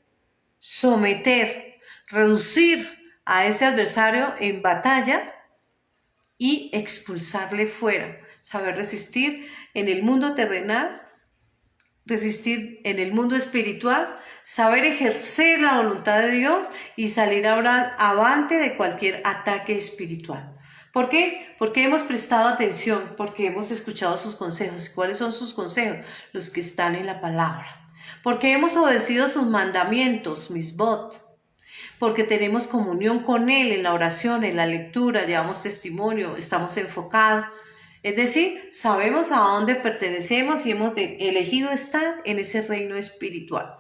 Speaker 2: someter, reducir a ese adversario en batalla y expulsarle fuera. Saber resistir en el mundo terrenal resistir en el mundo espiritual, saber ejercer la voluntad de Dios y salir ahora avante de cualquier ataque espiritual. ¿Por qué? Porque hemos prestado atención, porque hemos escuchado sus consejos. ¿Y cuáles son sus consejos? Los que están en la palabra. Porque hemos obedecido sus mandamientos, misbot. Porque tenemos comunión con Él en la oración, en la lectura, llevamos testimonio, estamos enfocados. Es decir, sabemos a dónde pertenecemos y hemos elegido estar en ese reino espiritual.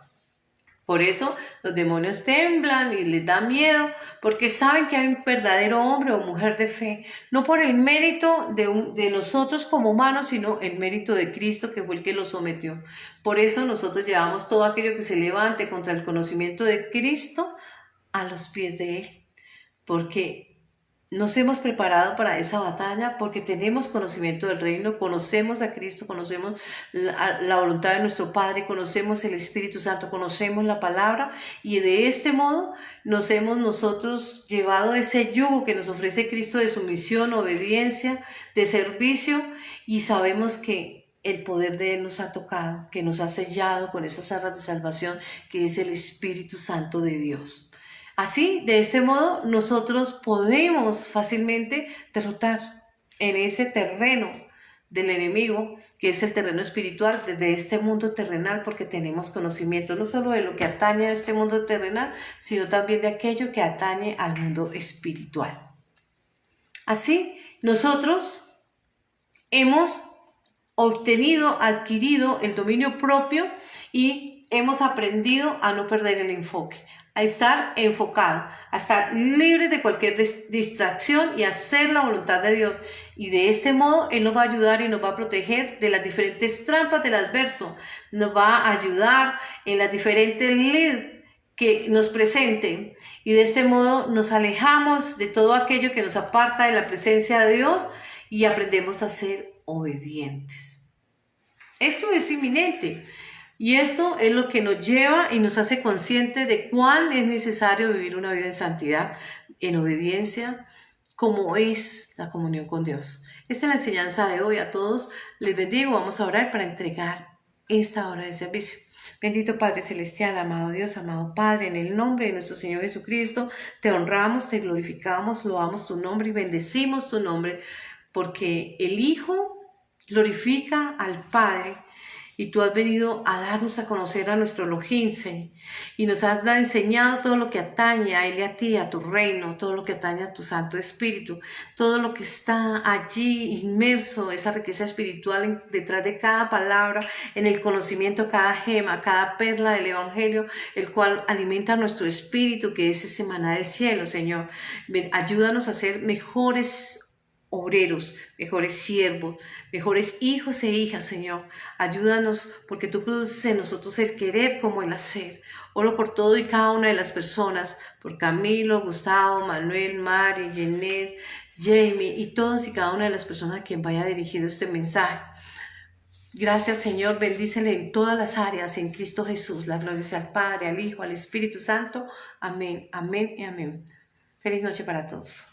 Speaker 2: Por eso los demonios temblan y les da miedo, porque saben que hay un verdadero hombre o mujer de fe, no por el mérito de nosotros como humanos, sino el mérito de Cristo, que fue el que lo sometió. Por eso nosotros llevamos todo aquello que se levante contra el conocimiento de Cristo a los pies de Él, porque nos hemos preparado para esa batalla, porque tenemos conocimiento del reino, conocemos a Cristo, conocemos la voluntad de nuestro Padre, conocemos el Espíritu Santo, conocemos la palabra, y de este modo nos hemos nosotros llevado ese yugo que nos ofrece Cristo de sumisión, obediencia, de servicio, y sabemos que el poder de Él nos ha tocado, que nos ha sellado con esas arras de salvación, que es el Espíritu Santo de Dios. Así, de este modo, nosotros podemos fácilmente derrotar en ese terreno del enemigo, que es el terreno espiritual, desde este mundo terrenal, porque tenemos conocimiento no solo de lo que atañe a este mundo terrenal, sino también de aquello que atañe al mundo espiritual. Así, nosotros hemos adquirido el dominio propio y hemos aprendido a no perder el enfoque, a estar enfocado, a estar libre de cualquier distracción y hacer la voluntad de Dios. Y de este modo Él nos va a ayudar y nos va a proteger de las diferentes trampas del adverso, nos va a ayudar en las diferentes lides que nos presenten, y de este modo nos alejamos de todo aquello que nos aparta de la presencia de Dios y aprendemos a ser obedientes. Esto es inminente. Y esto es lo que nos lleva y nos hace conscientes de cuán es necesario vivir una vida en santidad, en obediencia, como es la comunión con Dios. Esta es la enseñanza de hoy. A todos les bendigo. Vamos a orar para entregar esta hora de servicio. Bendito Padre Celestial, amado Dios, amado Padre, en el nombre de nuestro Señor Jesucristo, te honramos, te glorificamos, loamos tu nombre y bendecimos tu nombre, porque el Hijo glorifica al Padre. Y tú has venido a darnos a conocer a nuestro Elohim, y nos has enseñado todo lo que atañe a Él y a ti, a tu reino, todo lo que atañe a tu Santo Espíritu, todo lo que está allí inmerso, esa riqueza espiritual detrás de cada palabra, en el conocimiento, cada gema, cada perla del Evangelio, el cual alimenta nuestro espíritu, que es ese maná del cielo, Señor. Ayúdanos a ser mejores obreros, mejores siervos, mejores hijos e hijas, Señor. Ayúdanos, porque tú produces en nosotros el querer como el hacer. Oro por todo y cada una de las personas, por Camilo, Gustavo, Manuel, Mari, Jeanette, Jamie y todas y cada una de las personas a quien vaya dirigido este mensaje. Gracias, Señor, bendícele en todas las áreas, en Cristo Jesús. La gloria sea al Padre, al Hijo, al Espíritu Santo. Amén, amén y amén. Feliz noche para todos.